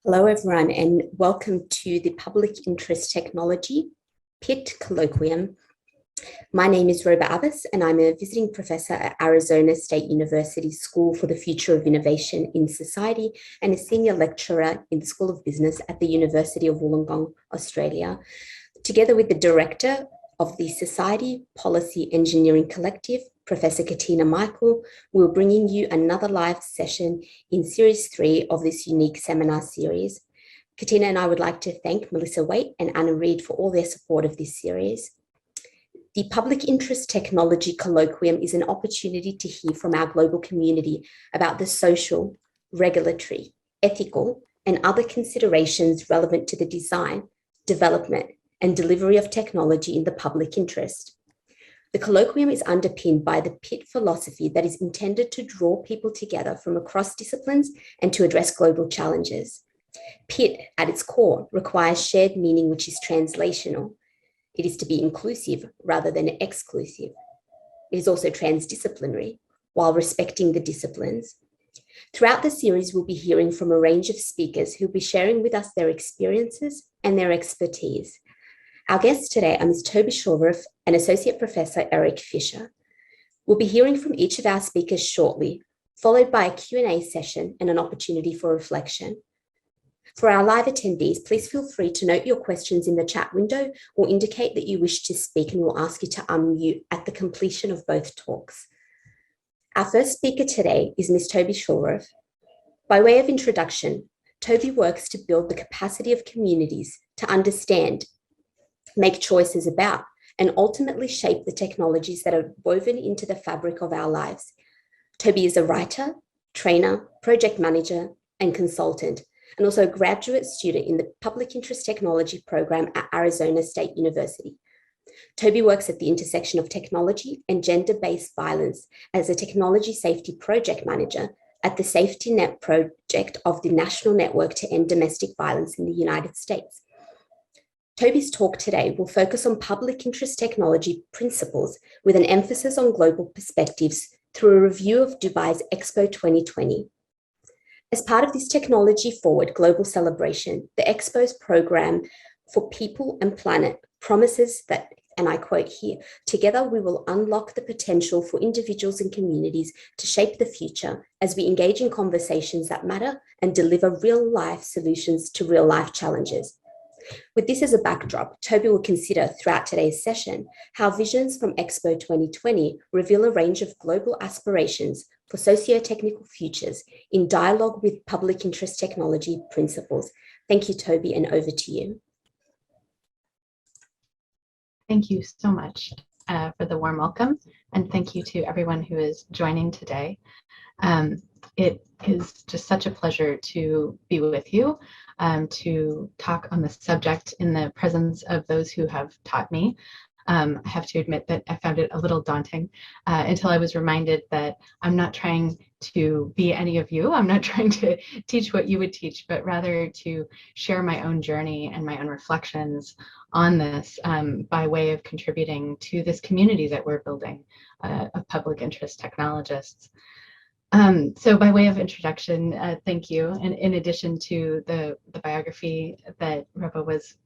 Hello, everyone, and welcome to the Public Interest Technology PIT Colloquium. My name is Roba Abbas, and I'm a visiting professor at Arizona State University School for the Future of Innovation in Society and a senior lecturer in the School of Business at the University of Wollongong, Australia. Together with the director of the Society Policy Engineering Collective, Professor Katina Michael, we're bringing you another live session in Series 3 of this unique seminar series. Katina and I would like to thank Melissa Waite and Anna Reid for all their support of this series. The Public Interest Technology Colloquium is an opportunity to hear from our global community about the social, regulatory, ethical, and other considerations relevant to the design, development, and delivery of technology in the public interest. The colloquium is underpinned by the PIT philosophy that is intended to draw people together from across disciplines and to address global challenges. PIT, at its core, requires shared meaning which is translational. It is to be inclusive rather than exclusive. It is also transdisciplinary, while respecting the disciplines. Throughout the series, we'll be hearing from a range of speakers who'll be sharing with us their experiences and their expertise. Our guests today are Ms. Toby Shulruff and Associate Professor Erik Fisher. We'll be hearing from each of our speakers shortly, followed by a Q&A session and an opportunity for reflection. For our live attendees, please feel free to note your questions in the chat window or indicate that you wish to speak, and we'll ask you to unmute at the completion of both talks. Our first speaker today is Ms. Toby Shulruff. By way of introduction, Toby works to build the capacity of communities to understand, make choices about, and ultimately shape the technologies that are woven into the fabric of our lives. Toby is a writer, trainer, project manager, and consultant, and also a graduate student in the Public Interest Technology program at Arizona State University. Toby works at the intersection of technology and gender-based violence as a technology safety project manager at the Safety Net project of the National Network to End Domestic Violence in the United States. Toby's talk today will focus on public interest technology principles with an emphasis on global perspectives through a review of Dubai's Expo 2020. As part of this Technology Forward global celebration, the Expo's program for people and planet promises that, and I quote here, "Together we will unlock the potential for individuals and communities to shape the future as we engage in conversations that matter and deliver real-life solutions to real-life challenges." With this as a backdrop, Toby will consider throughout today's session how visions from Expo 2020 reveal a range of global aspirations for socio-technical futures in dialogue with public interest technology principles. Thank you, Toby, and over to you. Thank you so much for the warm welcome, and thank you to everyone who is joining today. It is just such a pleasure to be with you, to talk on the subject in the presence of those who have taught me. I have to admit that I found it a little daunting until I was reminded that I'm not trying to be any of you. I'm not trying to teach what you would teach, but rather to share my own journey and my own reflections on this by way of contributing to this community that we're building of public interest technologists. So by way of introduction, thank you. And in addition to the biography that Reba was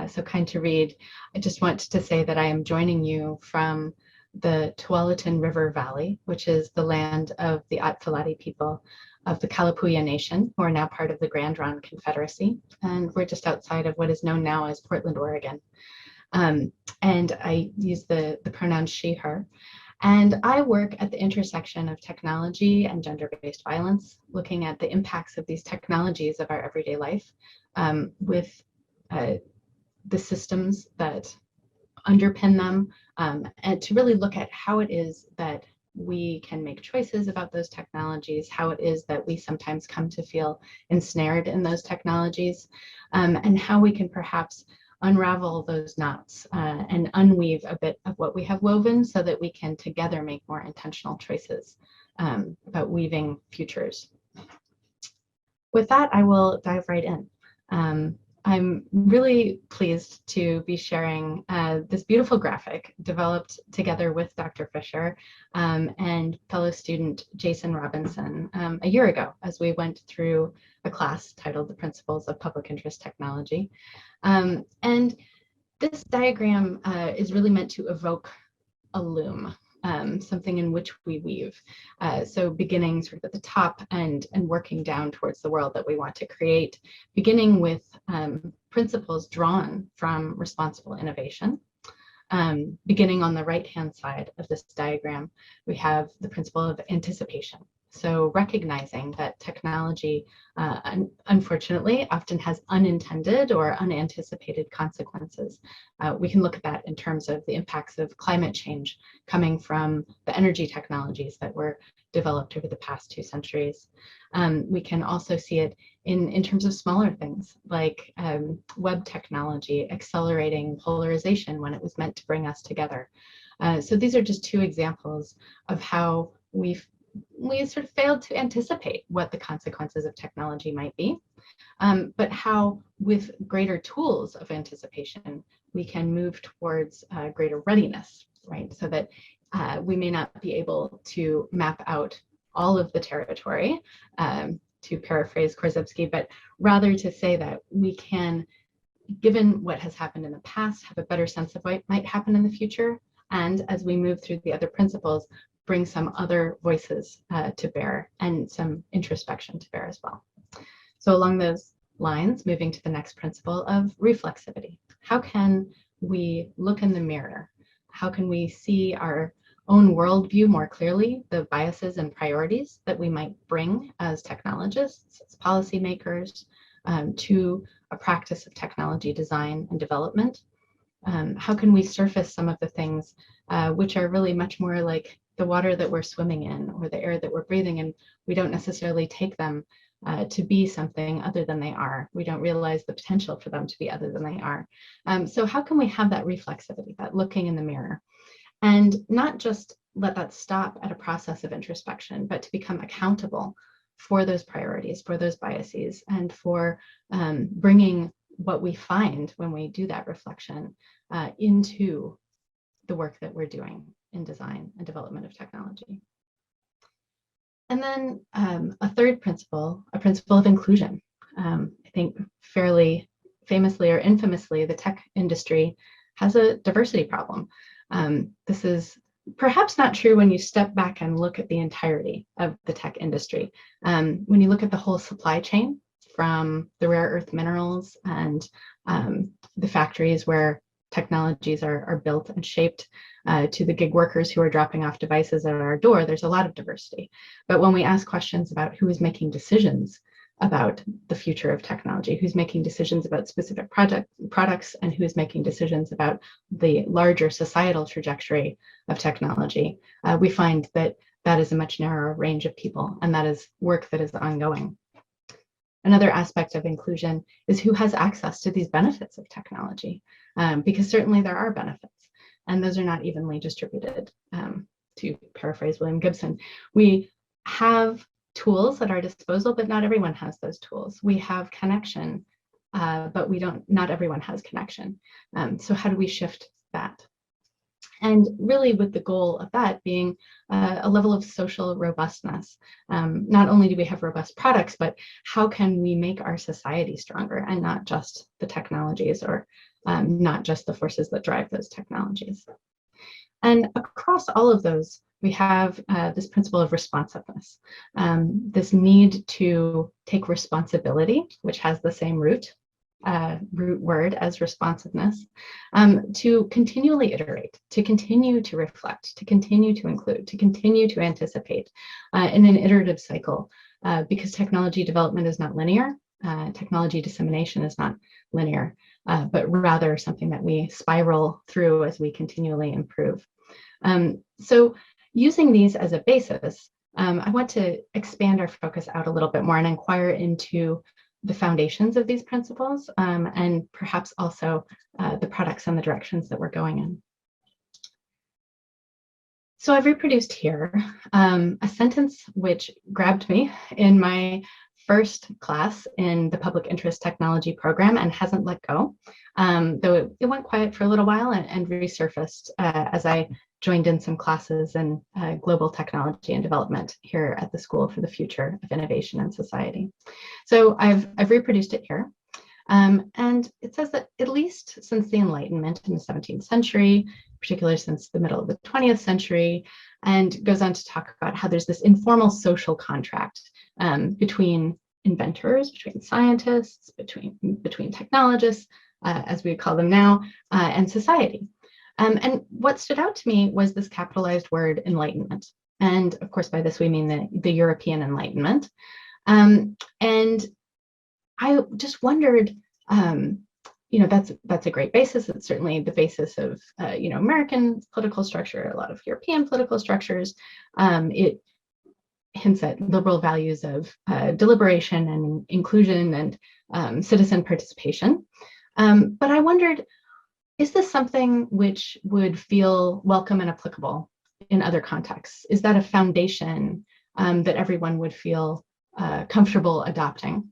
so kind to read, I just want to say that I am joining you from the Tualatin River Valley, which is the land of the Atsalati people of the Kalapuya Nation, who are now part of the Grand Ronde Confederacy. And we're just outside of what is known now as Portland, Oregon. And I use the pronoun she, her. And I work at the intersection of technology and gender-based violence, looking at the impacts of these technologies of our everyday life with the systems that underpin them, and to really look at how it is that we can make choices about those technologies, how it is that we sometimes come to feel ensnared in those technologies, and how we can perhaps unravel those knots and unweave a bit of what we have woven so that we can together make more intentional choices about weaving futures. With that, I will dive right in. I'm really pleased to be sharing this beautiful graphic developed together with Dr. Fisher and fellow student Jason Robinson a year ago as we went through a class titled The Principles of Public Interest Technology. And this diagram is really meant to evoke a loom, something in which we weave. So beginning sort of at the top and working down towards the world that we want to create, beginning with principles drawn from responsible innovation. Beginning on the right-hand side of this diagram, we have the principle of anticipation. So recognizing that technology, unfortunately, often has unintended or unanticipated consequences. We can look at that in terms of the impacts of climate change coming from the energy technologies that were developed over the past 2 centuries. We can also see it in terms of smaller things like web technology accelerating polarization when it was meant to bring us together. So these are just 2 examples of how we sort of failed to anticipate what the consequences of technology might be, but how with greater tools of anticipation, we can move towards greater readiness, right? So that we may not be able to map out all of the territory, to paraphrase Korzybski, but rather to say that we can, given what has happened in the past, have a better sense of what might happen in the future. And as we move through the other principles, bring some other voices to bear and some introspection to bear as well. So along those lines, moving to the next principle of reflexivity. How can we look in the mirror? How can we see our own worldview more clearly, the biases and priorities that we might bring as technologists, as policymakers, to a practice of technology design and development? How can we surface some of the things which are really much more like the water that we're swimming in or the air that we're breathing in? We don't necessarily take them to be something other than they are. We don't realize the potential for them to be other than they are. So how can we have that reflexivity, that looking in the mirror, and not just let that stop at a process of introspection, but to become accountable for those priorities, for those biases, and for bringing what we find when we do that reflection into the work that we're doing in design and development of technology. And then a third principle, a principle of inclusion. I think fairly famously or infamously, the tech industry has a diversity problem. This is perhaps not true when you step back and look at the entirety of the tech industry. When you look at the whole supply chain, from the rare earth minerals and the factories where technologies are built and shaped, to the gig workers who are dropping off devices at our door, there's a lot of diversity. But when we ask questions about who is making decisions about the future of technology, who's making decisions about specific products, and who's making decisions about the larger societal trajectory of technology, we find that that is a much narrower range of people, and that is work that is ongoing. Another aspect of inclusion is who has access to these benefits of technology, because certainly there are benefits, and those are not evenly distributed. To paraphrase William Gibson, we have tools at our disposal, but not everyone has those tools. We have connection, but not everyone has connection. So how do we shift that? And really with the goal of that being a level of social robustness. Not only do we have robust products, but how can we make our society stronger, and not just the technologies, or not just the forces that drive those technologies. And across all of those, we have this principle of responsiveness, this need to take responsibility, which has the same root word as responsiveness, to continually iterate, to continue to reflect, to continue to include, to continue to anticipate in an iterative cycle, because technology development is not linear, technology dissemination is not linear, but rather something that we spiral through as we continually improve. So using these as a basis, I want to expand our focus out a little bit more and inquire into the foundations of these principles, and perhaps also the products and the directions that we're going in. So I've reproduced here a sentence which grabbed me in my first class in the public interest technology program and hasn't let go, though it went quiet for a little while and resurfaced as I joined in some classes in global technology and development here at the School for the Future of Innovation and Society. So I've reproduced it here. And it says that at least since the Enlightenment in the 17th century, particularly since the middle of the 20th century, and goes on to talk about how there's this informal social contract between inventors, between scientists, between technologists, as we call them now, and society. And what stood out to me was this capitalized word, enlightenment. And of course, by this we mean the European Enlightenment. And I just wondered, that's a great basis. It's certainly the basis of, American political structure, a lot of European political structures. It hints at liberal values of deliberation and inclusion and citizen participation. But I wondered, is this something which would feel welcome and applicable in other contexts? Is that a foundation that everyone would feel comfortable adopting?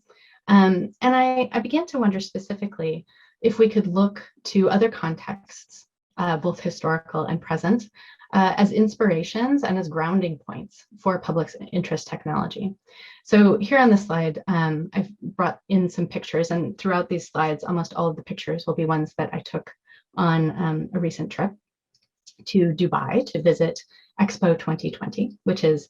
And I began to wonder specifically if we could look to other contexts, both historical and present, as inspirations and as grounding points for public interest technology. So here on the slide, I've brought in some pictures, and throughout these slides, almost all of the pictures will be ones that I took on a recent trip to Dubai to visit Expo 2020, which is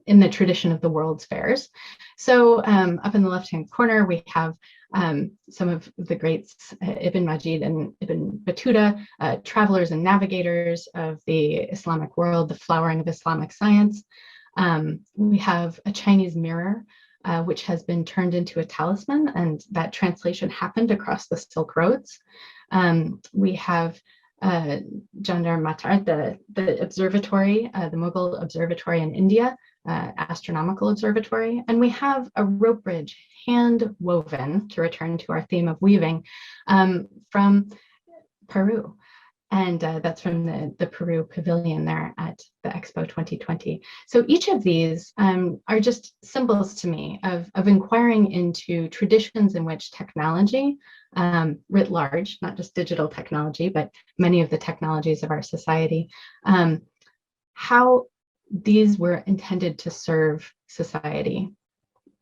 in the tradition of the World's Fairs. So up in the left-hand corner, we have some of the greats, Ibn Majid and Ibn Battuta, travelers and navigators of the Islamic world, the flowering of Islamic science. We have a Chinese mirror, which has been turned into a talisman, and that translation happened across the Silk Roads. We have Jandar Matar, the observatory, the Mughal observatory in India, astronomical observatory, and we have a rope bridge hand woven, to return to our theme of weaving, from Peru. And that's from the Peru Pavilion there at the Expo 2020. So each of these are just symbols to me of inquiring into traditions in which technology, writ large, not just digital technology, but many of the technologies of our society, how these were intended to serve society,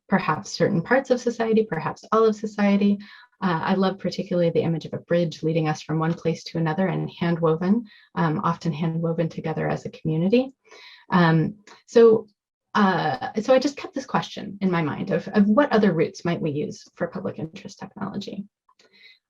perhaps certain parts of society, perhaps all of society. I love particularly the image of a bridge leading us from one place to another and hand-woven, often hand-woven together as a community. So I just kept this question in my mind of what other routes might we use for public interest technology?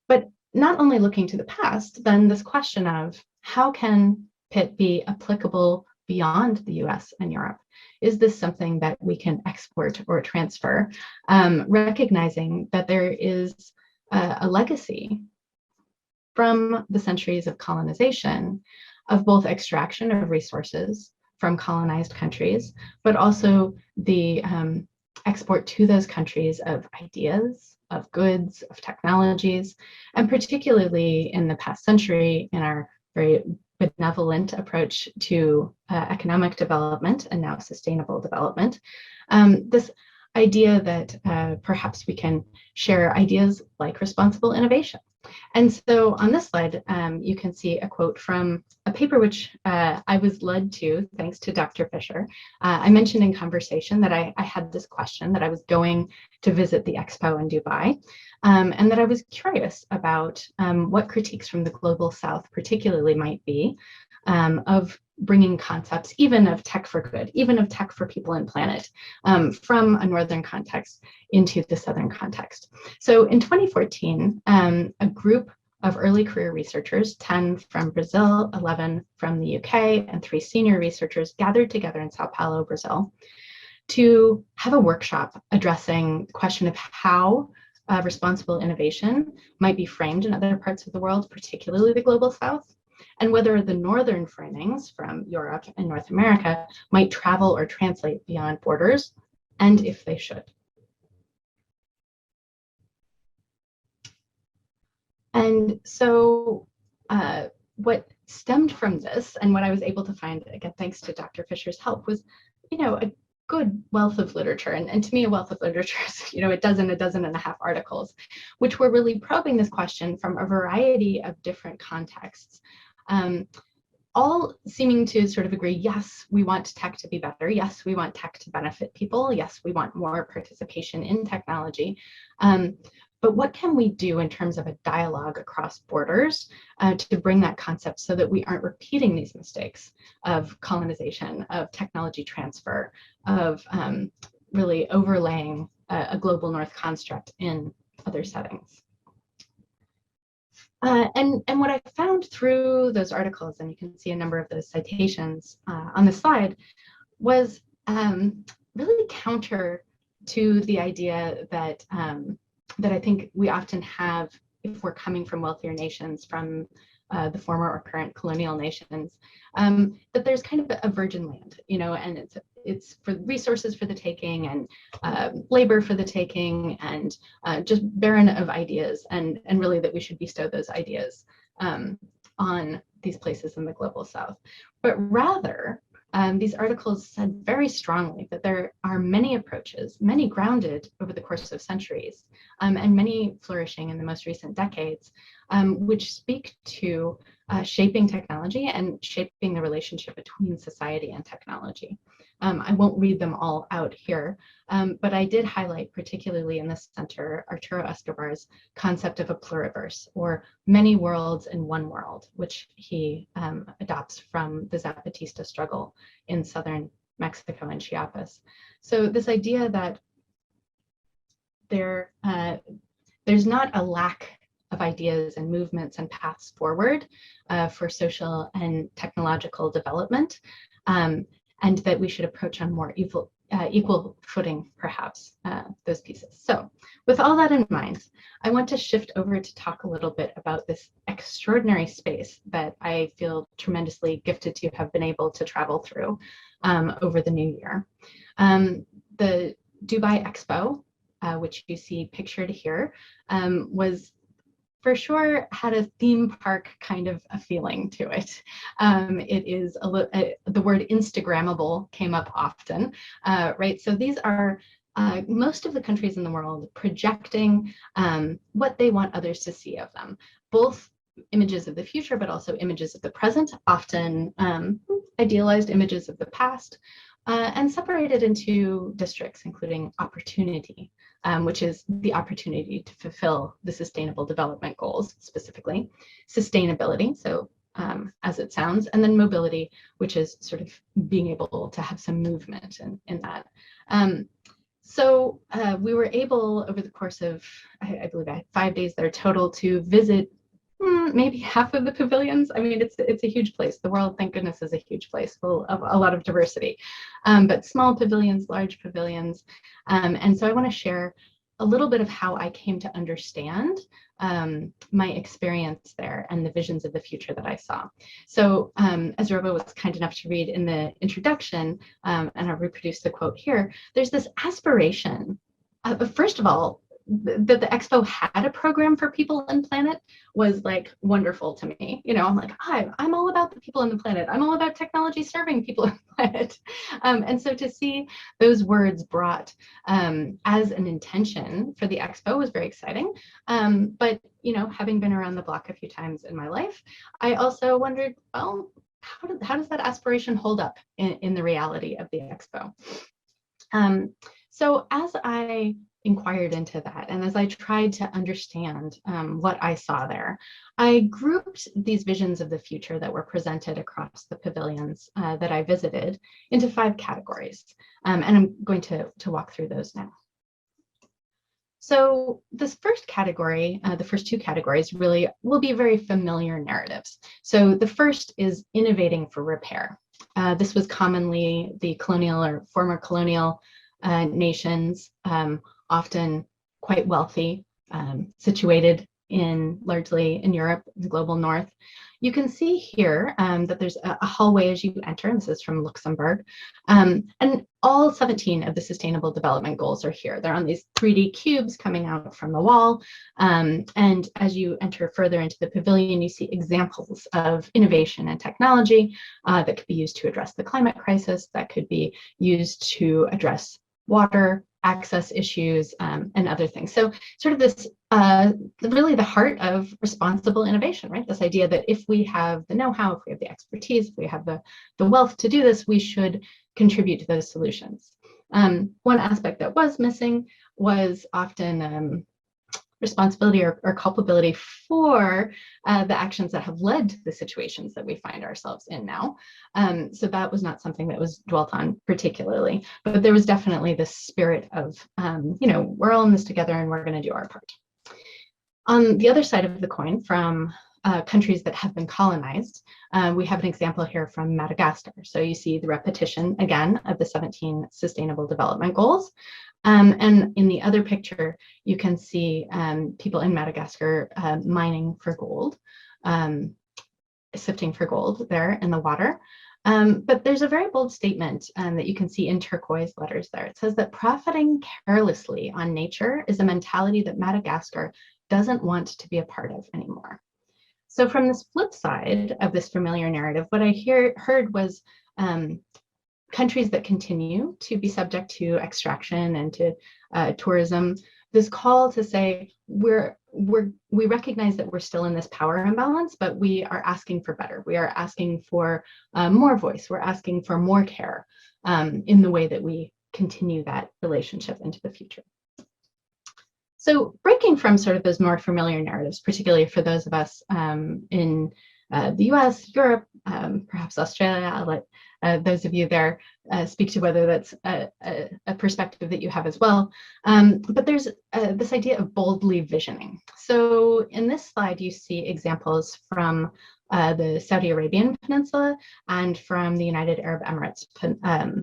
But not only looking to the past, then this question of how can PIT be applicable beyond the US and Europe? Is this something that we can export or transfer? Recognizing that there is a legacy from the centuries of colonization, of both extraction of resources from colonized countries, but also the export to those countries of ideas, of goods, of technologies, and particularly in the past century, in our very benevolent approach to economic development and now sustainable development, this idea that perhaps we can share ideas like responsible innovation. And so on this slide, you can see a quote from a paper which I was led to thanks to Dr. Fisher. I mentioned in conversation that I had this question, that I was going to visit the Expo in Dubai, and that I was curious about what critiques from the Global South particularly might be of bringing concepts, even of tech for good, even of tech for people and planet, from a Northern context into the Southern context. So in 2014, a group of early career researchers, 10 from Brazil, 11 from the UK, and 3 senior researchers gathered together in Sao Paulo, Brazil, to have a workshop addressing the question of how responsible innovation might be framed in other parts of the world, particularly the Global South, and whether the Northern framings from Europe and North America might travel or translate beyond borders, and if they should. And so what stemmed from this, and what I was able to find, again, thanks to Dr. Fisher's help, was, good wealth of literature, and to me a wealth of literature is, a dozen and a half articles, which were really probing this question from a variety of different contexts, all seeming to sort of agree, yes, we want tech to be better, yes, we want tech to benefit people, yes, we want more participation in technology, but what can we do in terms of a dialogue across borders to bring that concept so that we aren't repeating these mistakes of colonization, of technology transfer, of really overlaying a global north construct in other settings? And what I found through those articles, and you can see a number of those citations on the slide, was really counter to the idea that that I think we often have if we're coming from wealthier nations, from the former or current colonial nations, that there's kind of a virgin land, and it's for resources for the taking, and labor for the taking, and just barren of ideas, and really that we should bestow those ideas on these places in the global south. But rather, these articles said very strongly that there are many approaches, many grounded over the course of centuries, and many flourishing in the most recent decades, which speak to shaping technology and shaping the relationship between society and technology. I won't read them all out here, but I did highlight, particularly in this center, Arturo Escobar's concept of a pluriverse, or many worlds in one world, which he adopts from the Zapatista struggle in southern Mexico and Chiapas. So this idea that there's not a lack of ideas and movements and paths forward for social and technological development, and that we should approach on more equal footing, perhaps, those pieces. So with all that in mind, I want to shift over to talk a little bit about this extraordinary space that I feel tremendously gifted to have been able to travel through over the new year. The Dubai Expo, which you see pictured here, was for sure had a theme park kind of a feeling to it. It is the word Instagrammable came up often, right? So these are most of the countries in the world projecting what they want others to see of them, both images of the future, but also images of the present, often idealized images of the past, and separated into districts, including opportunity, which is the opportunity to fulfill the Sustainable Development Goals, specifically sustainability, so as it sounds, and then mobility, which is sort of being able to have some movement in that. So we were able, over the course of, I believe I had 5 days there total, to visit maybe half of the pavilions. I mean, it's a huge place. The world, thank goodness, is a huge place full of a lot of diversity, but small pavilions, large pavilions. And so I want to share a little bit of how I came to understand my experience there and the visions of the future that I saw. So as Robo was kind enough to read in the introduction, and I'll reproduce the quote here, there's this aspiration, first of all, that the Expo had a program for people and planet was like wonderful to me. I'm like, I'm all about the people and the planet. I'm all about technology serving people and the planet. And so to see those words brought as an intention for the Expo was very exciting. But, having been around the block a few times in my life, I also wondered, well, how does that aspiration hold up in the reality of the Expo? So as I inquired into that, and as I tried to understand what I saw there, I grouped these visions of the future that were presented across the pavilions that I visited into 5 categories, and I'm going to walk through those now. So this first category, the first 2 categories, really will be very familiar narratives. So the first is innovating for repair. This was commonly the colonial or former colonial nations, often quite wealthy, situated largely in Europe, the global north. You can see here that there's a hallway as you enter, and this is from Luxembourg. And all 17 of the Sustainable Development Goals are here. They're on these 3D cubes coming out from the wall. And as you enter further into the pavilion, you see examples of innovation and technology that could be used to address the climate crisis, that could be used to address water access issues, and other things. So sort of this, really the heart of responsible innovation, right? This idea that if we have the know-how, if we have the expertise, if we have the wealth to do this, we should contribute to those solutions. One aspect that was missing was often responsibility or culpability for the actions that have led to the situations that we find ourselves in now. So that was not something that was dwelt on particularly, but there was definitely this spirit of, we're all in this together and we're going to do our part. On the other side of the coin, from countries that have been colonized, we have an example here from Madagascar. So you see the repetition again of the 17 Sustainable Development Goals. And in the other picture, you can see people in Madagascar mining for gold, sifting for gold there in the water. But there's a very bold statement that you can see in turquoise letters there. It says that profiting carelessly on nature is a mentality that Madagascar doesn't want to be a part of anymore. So from this flip side of this familiar narrative, what I heard was countries that continue to be subject to extraction and to tourism, this call to say we recognize that we're still in this power imbalance, but we are asking for better. We are asking for more voice. We're asking for more care in the way that we continue that relationship into the future. So breaking from sort of those more familiar narratives, particularly for those of us in the US, Europe, perhaps Australia, I'll let those of you there speak to whether that's a perspective that you have as well. But there's this idea of boldly visioning. So in this slide, you see examples from the Saudi Arabian Peninsula and from the United Arab Emirates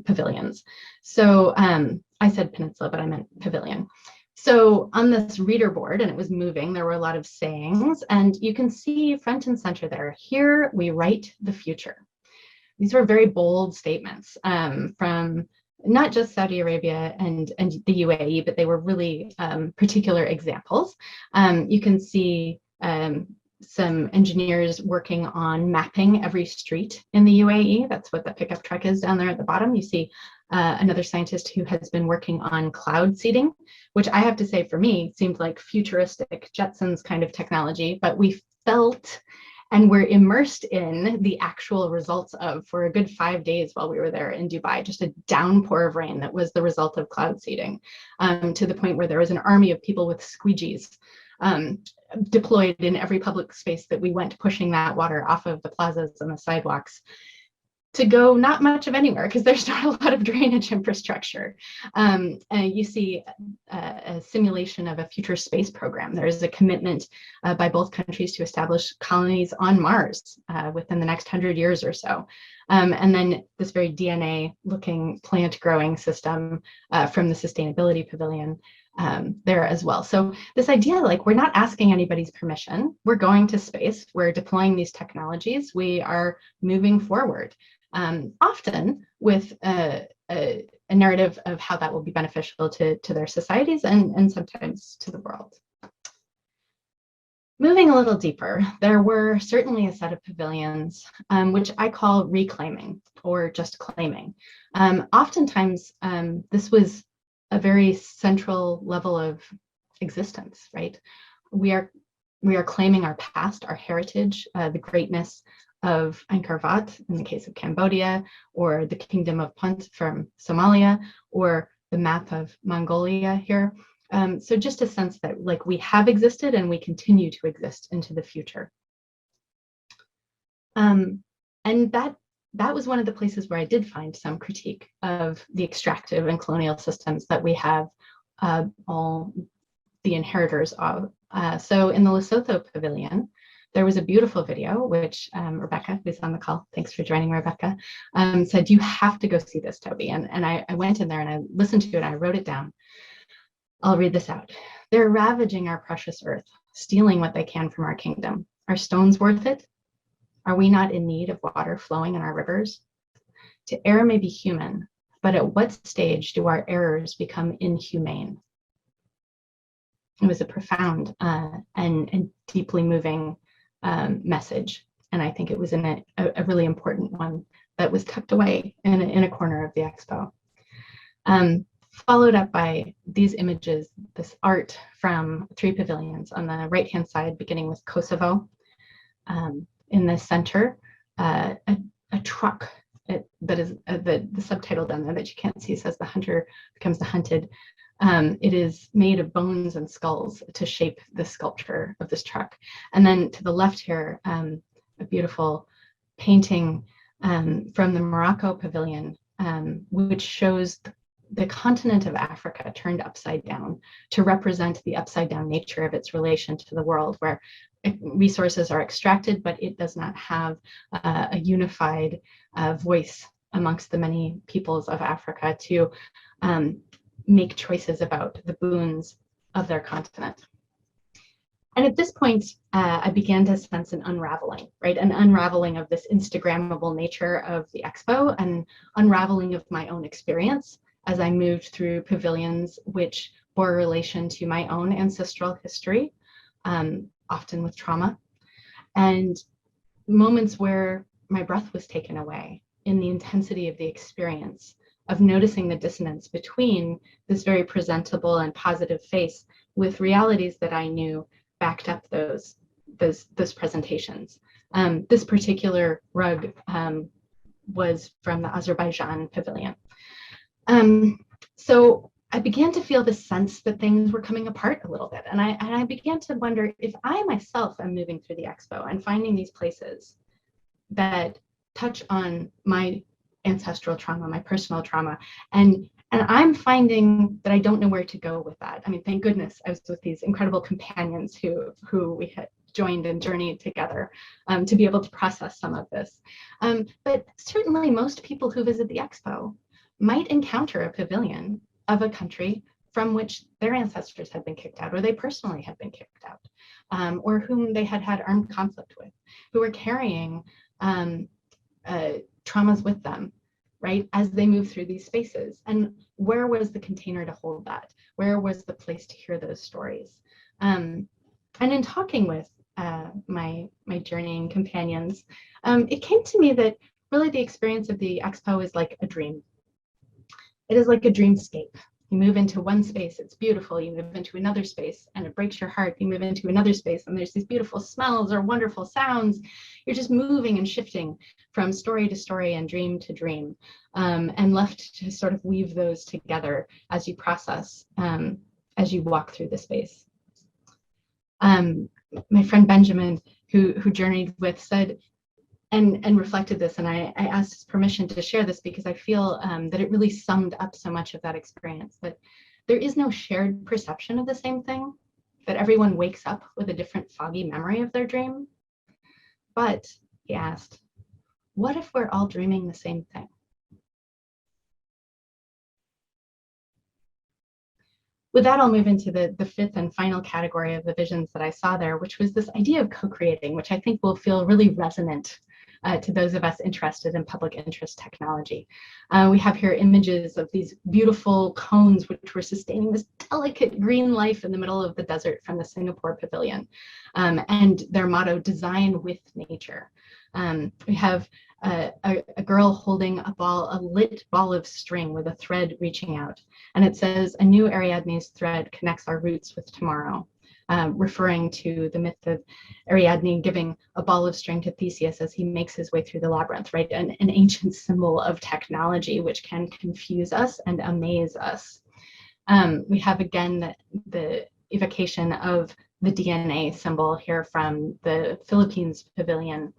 pavilions. So I said peninsula, but I meant pavilion. So on this reader board, and it was moving, there were a lot of sayings, and you can see front and center there, here we write the future. These were very bold statements from not just Saudi Arabia and the UAE, but they were really particular examples. You can see some engineers working on mapping every street in the UAE. That's what the pickup truck is down there at the bottom. You see another scientist who has been working on cloud seeding, which I have to say for me seemed like futuristic Jetsons kind of technology, but we felt and we're immersed in the actual results of, for a good 5 days while we were there in Dubai, just a downpour of rain that was the result of cloud seeding, to the point where there was an army of people with squeegees deployed in every public space that we went, pushing that water off of the plazas and the sidewalks to go not much of anywhere because there's not a lot of drainage infrastructure. You see a simulation of a future space program. There is a commitment by both countries to establish colonies on Mars within the next 100 years or so. And then this very DNA-looking plant growing system from the Sustainability Pavilion there as well. So this idea, like, we're not asking anybody's permission. We're going to space. We're deploying these technologies. We are moving forward. Often with a narrative of how that will be beneficial to their societies and sometimes to the world. Moving a little deeper, there were certainly a set of pavilions, which I call reclaiming or just claiming. Oftentimes, this was a very central level of existence, right? We are claiming our past, our heritage, the greatness of Angkor Wat in the case of Cambodia, or the Kingdom of Punt from Somalia, or the map of Mongolia here. So just a sense that, like, we have existed and we continue to exist into the future. And that was one of the places where I did find some critique of the extractive and colonial systems that we have all the inheritors of. So in the Lesotho Pavilion, there was a beautiful video, which Rebecca, who's on the call, thanks for joining, Rebecca, said, you have to go see this, Toby. And I went in there and I listened to it and I wrote it down. I'll read this out. They're ravaging our precious earth, stealing what they can from our kingdom. Are stones worth it? Are we not in need of water flowing in our rivers? To err may be human, but at what stage do our errors become inhumane? It was a profound and deeply moving message. And I think it was in a really important one that was tucked away in a corner of the expo. Followed up by these images, this art from 3 pavilions. On the right-hand side, beginning with Kosovo. In the center, a truck that is the subtitle down there that you can't see says "The hunter becomes the hunted." It is made of bones and skulls to shape the sculpture of this truck. And then to the left here, a beautiful painting from the Morocco Pavilion, which shows the continent of Africa turned upside down to represent the upside down nature of its relation to the world, where resources are extracted, but it does not have a unified voice amongst the many peoples of Africa to make choices about the boons of their continent. And at this point, I began to sense an unraveling, right? An unraveling of this Instagrammable nature of the expo, and unraveling of my own experience as I moved through pavilions which bore relation to my own ancestral history, often with trauma, and moments where my breath was taken away in the intensity of the experience of noticing the dissonance between this very presentable and positive face with realities that I knew backed up those presentations. This particular rug was from the Azerbaijan pavilion. So I began to feel the sense that things were coming apart a little bit. And I began to wonder if I myself am moving through the expo and finding these places that touch on my ancestral trauma, my personal trauma. And I'm finding that I don't know where to go with that. I mean, thank goodness I was with these incredible companions who we had joined and journeyed together to be able to process some of this. But certainly most people who visit the expo might encounter a pavilion of a country from which their ancestors had been kicked out, or they personally had been kicked out, or whom they had had armed conflict with, who were carrying traumas with them, right, as they move through these spaces. And where was the container to hold that? Where was the place to hear those stories? And in talking with my journeying companions, it came to me that really the experience of the expo is like a dream. It is like a dreamscape. You move into one space, it's beautiful. You move into another space and it breaks your heart. You move into another space and there's these beautiful smells or wonderful sounds. You're just moving and shifting from story to story and dream to dream, and left to sort of weave those together as you process, as you walk through the space. My friend Benjamin, who journeyed with, said, and reflected this, and I asked his permission to share this because I feel that it really summed up so much of that experience, that there is no shared perception of the same thing, that everyone wakes up with a different foggy memory of their dream. But, he asked, what if we're all dreaming the same thing? With that, I'll move into the fifth and final category of the visions that I saw there, which was this idea of co-creating, which I think will feel really resonant to those of us interested in public interest technology. We have here images of these beautiful cones which were sustaining this delicate green life in the middle of the desert from the Singapore Pavilion, and their motto, design with nature. We have a girl holding a lit ball of string with a thread reaching out, and it says, a new Ariadne's thread connects our roots with tomorrow. Referring to the myth of Ariadne giving a ball of string to Theseus as he makes his way through the labyrinth, right? An ancient symbol of technology which can confuse us and amaze us. We have again the evocation of the DNA symbol here from the Philippines Pavilion.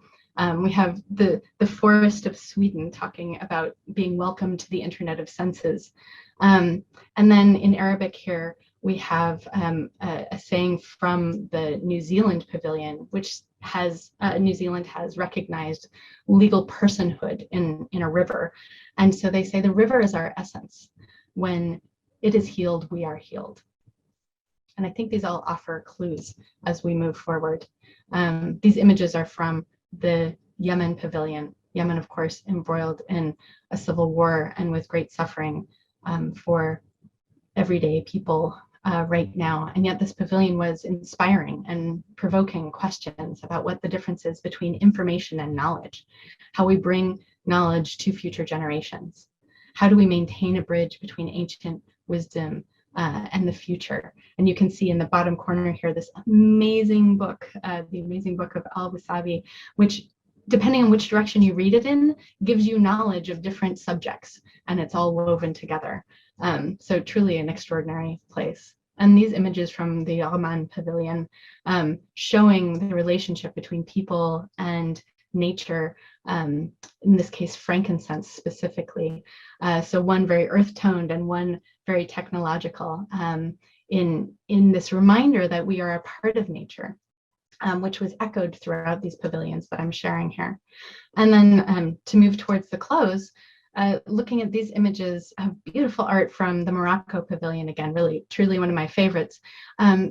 We have the forest of Sweden talking about being welcome to the Internet of Senses. And then in Arabic here, we have a saying from the New Zealand Pavilion, which has, New Zealand has recognized legal personhood in a river. And so they say the river is our essence. When it is healed, we are healed. And I think these all offer clues as we move forward. These images are from the Yemen Pavilion. Yemen, of course, embroiled in a civil war and with great suffering for everyday people right now. And yet this pavilion was inspiring and provoking questions about what the difference is between information and knowledge, how we bring knowledge to future generations. How do we maintain a bridge between ancient wisdom and the future? And you can see in the bottom corner here, this amazing book, the amazing book of Al-Wasabi, which, depending on which direction you read it in, gives you knowledge of different subjects, and it's all woven together. So truly an extraordinary place. And these images from the Yemen Pavilion showing the relationship between people and nature, in this case, frankincense specifically. So one very earth-toned and one very technological, in this reminder that we are a part of nature, which was echoed throughout these pavilions that I'm sharing here. And then to move towards the close, looking at these images of beautiful art from the Morocco Pavilion, again, really, truly one of my favorites.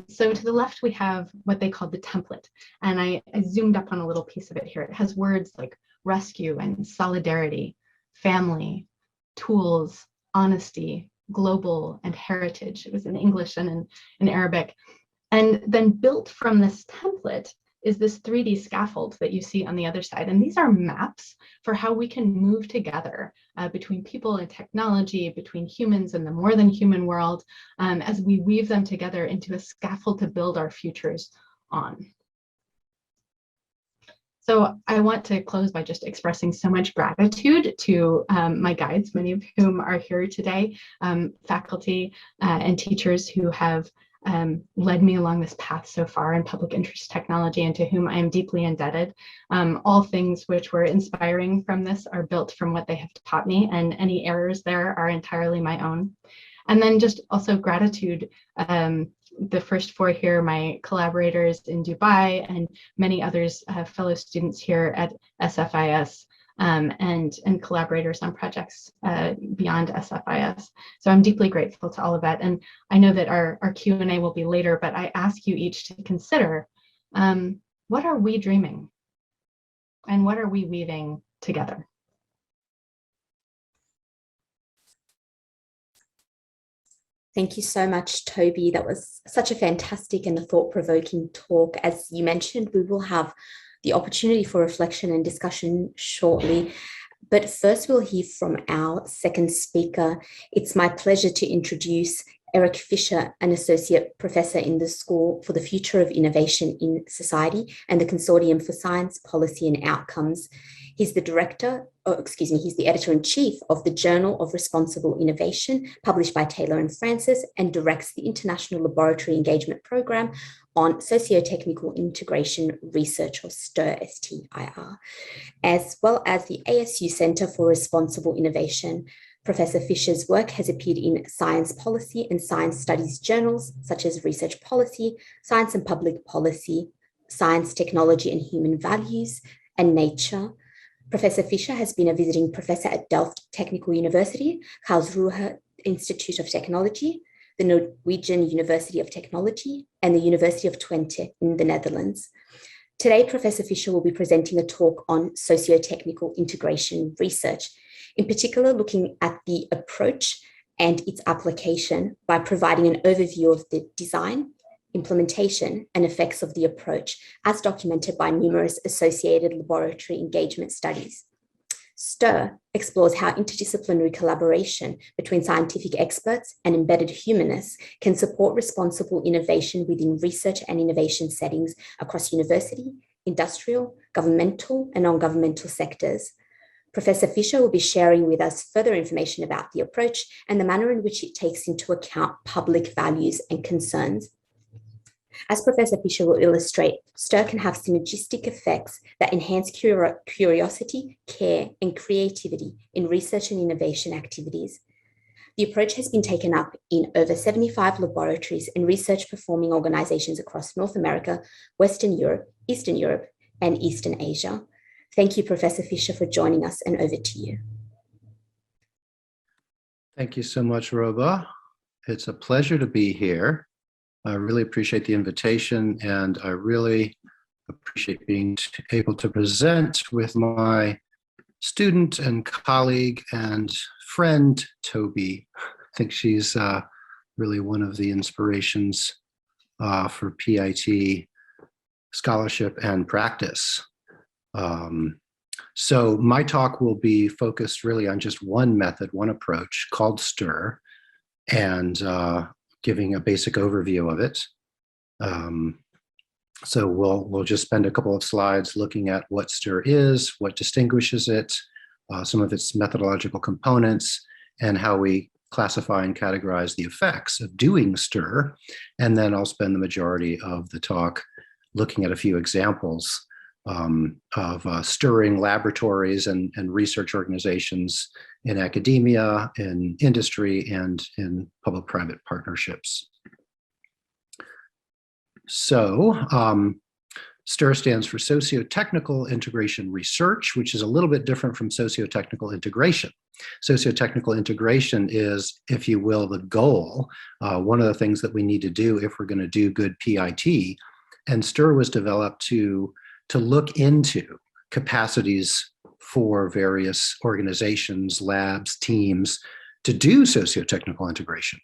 So to the left, we have what they call the template. And I zoomed up on a little piece of it here. It has words like rescue and solidarity, family, tools, honesty, global, and heritage. It was in English and in Arabic. And then built from this template is this 3D scaffold that you see on the other side. And these are maps for how we can move together between people and technology, between humans and the more than human world, as we weave them together into a scaffold to build our futures on. So I want to close by just expressing so much gratitude to my guides, many of whom are here today, faculty and teachers who have led me along this path so far in public interest technology, and to whom I am deeply indebted. All things which were inspiring from this are built from what they have taught me, and any errors there are entirely my own. And then just also gratitude, the first four here, my collaborators in Dubai and many others, fellow students here at SFIS, and collaborators on projects beyond SFIS. So I'm deeply grateful to all of that. And I know that our Q&A will be later, but I ask you each to consider, what are we dreaming? And what are we weaving together? Thank you so much, Toby. That was such a fantastic and a thought-provoking talk. As you mentioned, we will have the opportunity for reflection and discussion shortly. But first, we'll hear from our second speaker. It's my pleasure to introduce Erik Fischer, an associate professor in the School for the Future of Innovation in Society and the Consortium for Science, Policy and Outcomes. He's the he's the editor-in-chief of the Journal of Responsible Innovation, published by Taylor and Francis, and directs the International Laboratory Engagement Program on Socio-Technical Integration Research, or STIR, S-T-I-R, as well as the ASU Center for Responsible Innovation. Professor Fischer's work has appeared in science policy and science studies journals, such as Research Policy, Science and Public Policy, Science, Technology and Human Values, and Nature. Professor Fischer has been a visiting professor at Delft Technical University, Karlsruhe Institute of Technology, the Norwegian University of Technology, and the University of Twente in the Netherlands. Today, Professor Fischer will be presenting a talk on socio-technical integration research, in particular looking at the approach and its application by providing an overview of the design, implementation, and effects of the approach as documented by numerous associated laboratory engagement studies. STIR explores how interdisciplinary collaboration between scientific experts and embedded humanists can support responsible innovation within research and innovation settings across university, industrial, governmental, and non-governmental sectors. Professor Fischer will be sharing with us further information about the approach and the manner in which it takes into account public values and concerns. As Professor Fischer will illustrate, STIR can have synergistic effects that enhance curiosity, care, and creativity in research and innovation activities. The approach has been taken up in over 75 laboratories and research performing organizations across North America, Western Europe, and Eastern Asia. Thank you, Professor Fischer, for joining us, and over to you. Thank you so much, Roba. It's a pleasure to be here. I really appreciate the invitation, and I really appreciate being able to present with my student and colleague and friend, Toby. I think she's really one of the inspirations for PIT scholarship and practice. So my talk will be focused really on just one method, one approach called STIR, and giving a basic overview of it. So we'll just spend a couple of slides looking at what STIR is, what distinguishes it, some of its methodological components, and how we classify and categorize the effects of doing STIR. And then I'll spend the majority of the talk looking at a few examples of stirring laboratories and research organizations in academia, in industry, and in public-private partnerships. So STIR stands for Socio-Technical Integration Research, which is a little bit different from socio-technical integration. Socio-technical integration is, if you will, the goal, one of the things that we need to do if we're going to do good PIT. And STIR was developed to look into capacities for various organizations, labs, teams to do socio-technical integration.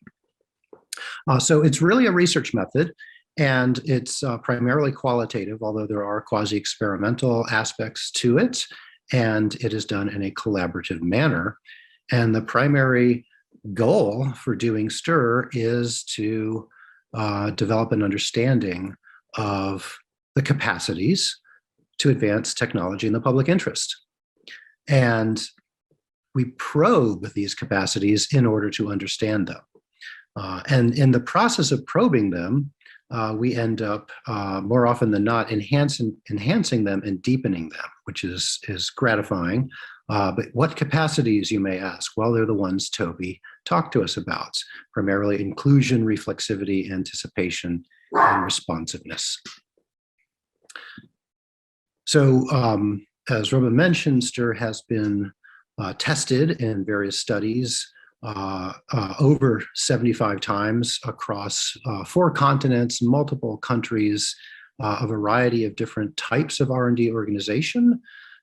So it's really a research method, and it's primarily qualitative, although there are quasi-experimental aspects to it, and it is done in a collaborative manner. And the primary goal for doing STIR is to develop an understanding of the capacities to advance technology in the public interest. And we probe these capacities in order to understand them. And in the process of probing them, we end up more often than not enhancing them and deepening them, which is gratifying. But what capacities, you may ask? Well, they're the ones Toby talked to us about, primarily inclusion, reflexivity, anticipation, and responsiveness. So as Roba mentioned, STIR has been tested in various studies over 75 times across 4 continents, multiple countries, a variety of different types of R&D organization,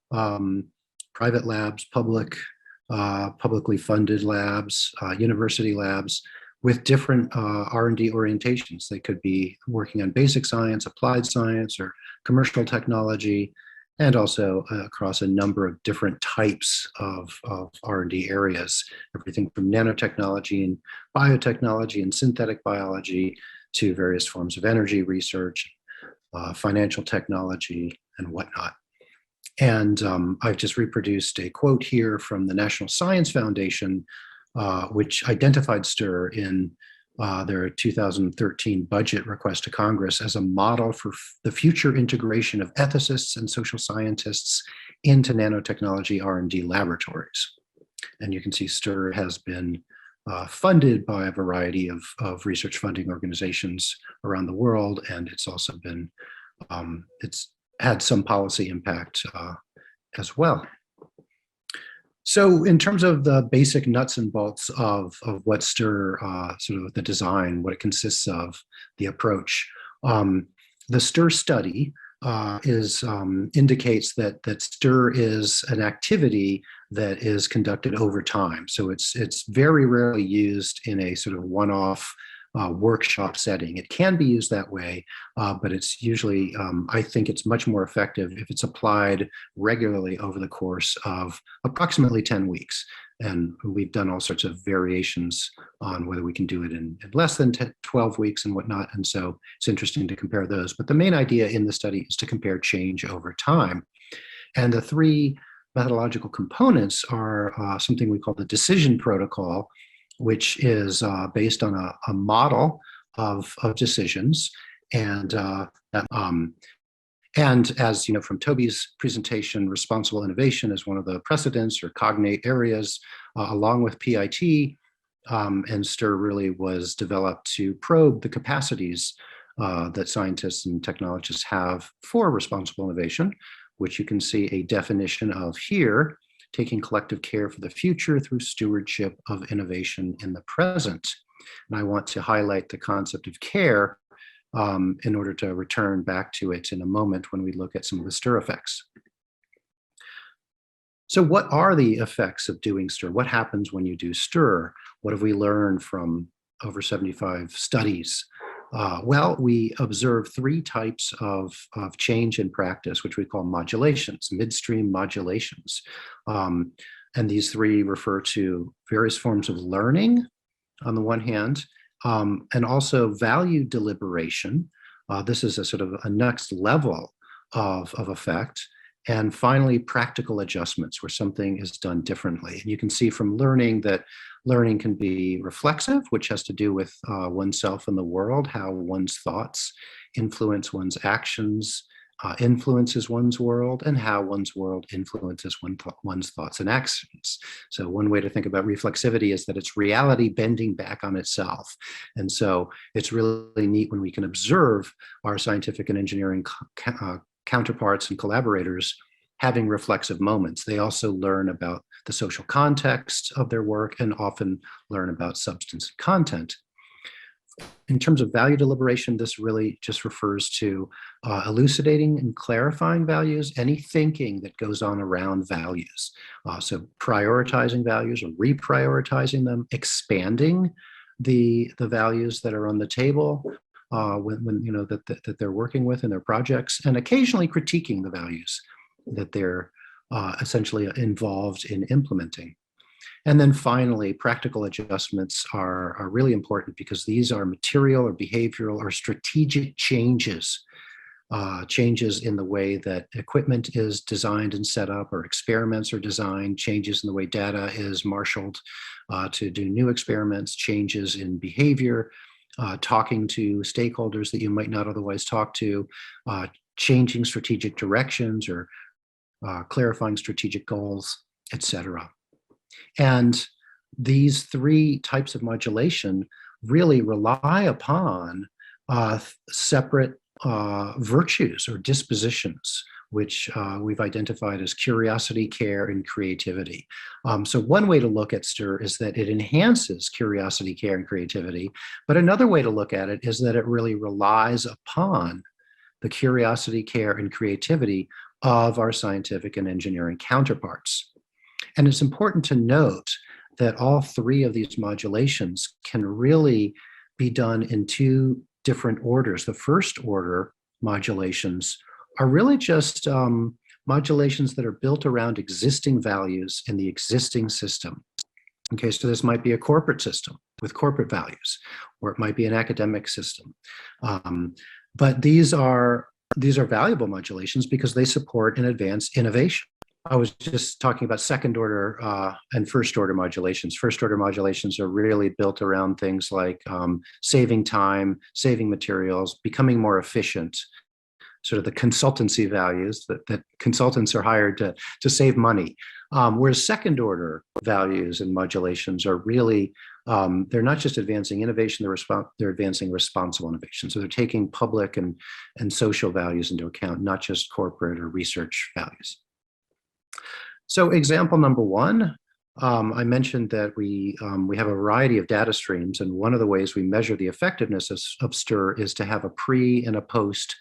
private labs, publicly funded labs, university labs, with different R&D orientations. They could be working on basic science, applied science, or commercial technology, and also across a number of different types of R&D areas, everything from nanotechnology and biotechnology and synthetic biology to various forms of energy research, financial technology, and whatnot. And I've just reproduced a quote here from the National Science Foundation, which identified STIR in their 2013 budget request to Congress as a model for the future integration of ethicists and social scientists into nanotechnology R&D laboratories. And you can see STIR has been funded by a variety of research funding organizations around the world, and it's also been, it's had some policy impact as well. So in terms of the basic nuts and bolts of what STIR, sort of the design, what it consists of, the approach, the STIR study indicates that STIR is an activity that is conducted over time. So it's very rarely used in a sort of one-off workshop setting. It can be used that way, but it's usually, I think it's much more effective if it's applied regularly over the course of approximately 10 weeks. And we've done all sorts of variations on whether we can do it in less than 12 weeks and whatnot. And so it's interesting to compare those. But the main idea in the study is to compare change over time. And the 3 methodological components are something we call the decision protocol, which is based on a model of decisions. And as you know from Toby's presentation, responsible innovation is one of the precedents or cognate areas, along with PIT. And STIR really was developed to probe the capacities that scientists and technologists have for responsible innovation, which you can see a definition of here: taking collective care for the future through stewardship of innovation in the present. And I want to highlight the concept of care in order to return back to it in a moment when we look at some of the stir effects. So what are the effects of doing stir? What happens when you do stir? What have we learned from over 75 studies? Well, we observe three types of change in practice, which we call modulations, midstream modulations. And these three refer to various forms of learning on the one hand, and also value deliberation. This is a sort of a next level of effect. And finally, practical adjustments where something is done differently. And you can see from learning that learning can be reflexive, which has to do with oneself and the world, how one's thoughts influence one's actions, influences one's world, and how one's world influences one's thoughts and actions. So one way to think about reflexivity is that it's reality bending back on itself. And so it's really neat when we can observe our scientific and engineering counterparts and collaborators having reflexive moments. They also learn about the social context of their work and often learn about substance and content. In terms of value deliberation, this really just refers to elucidating and clarifying values, any thinking that goes on around values. So prioritizing values or reprioritizing them, expanding the values that are on the table, when you know that they're working with in their projects, and occasionally critiquing the values that they're essentially involved in implementing. And then finally, practical adjustments are really important because these are material or behavioral or strategic changes, changes in the way that equipment is designed and set up, or experiments are designed, changes in the way data is marshaled to do new experiments, changes in behavior, talking to stakeholders that you might not otherwise talk to, changing strategic directions or clarifying strategic goals, etc. And these three types of modulation really rely upon separate virtues or dispositions, which we've identified as curiosity, care, and creativity. So one way to look at STIR is that it enhances curiosity, care, and creativity. But another way to look at it is that it really relies upon the curiosity, care, and creativity of our scientific and engineering counterparts. And it's important to note that all three of these modulations can really be done in two different orders. The first order modulations are really just modulations that are built around existing values in the existing system. Okay, so this might be a corporate system with corporate values, or it might be an academic system. But these are valuable modulations because they support and advance innovation. I was just talking about second order and first order modulations. First order modulations are really built around things like saving time, saving materials, becoming more efficient, sort of the consultancy values that consultants are hired to save money. Whereas second order values and modulations are really, they're not just advancing innovation, they're advancing responsible innovation. So they're taking public and social values into account, not just corporate or research values. So example number one, I mentioned that we have a variety of data streams, and one of the ways we measure the effectiveness of STIR is to have a pre and a post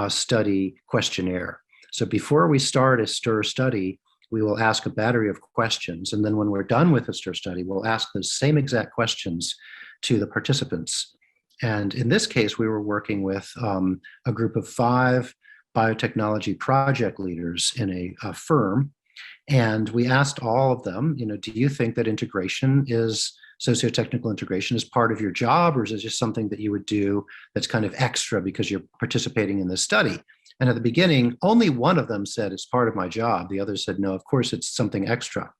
study questionnaire. So before we start a STIR study, we will ask a battery of questions, and then when we're done with the STIR study, we'll ask those same exact questions to the participants. And in this case, we were working with a group of 5 biotechnology project leaders in a firm. And we asked all of them, do you think that integration is, socio-technical integration is part of your job, or is it just something that you would do that's kind of extra because you're participating in this study? And at the beginning, only one of them said it's part of my job. The others said, no, of course it's something extra.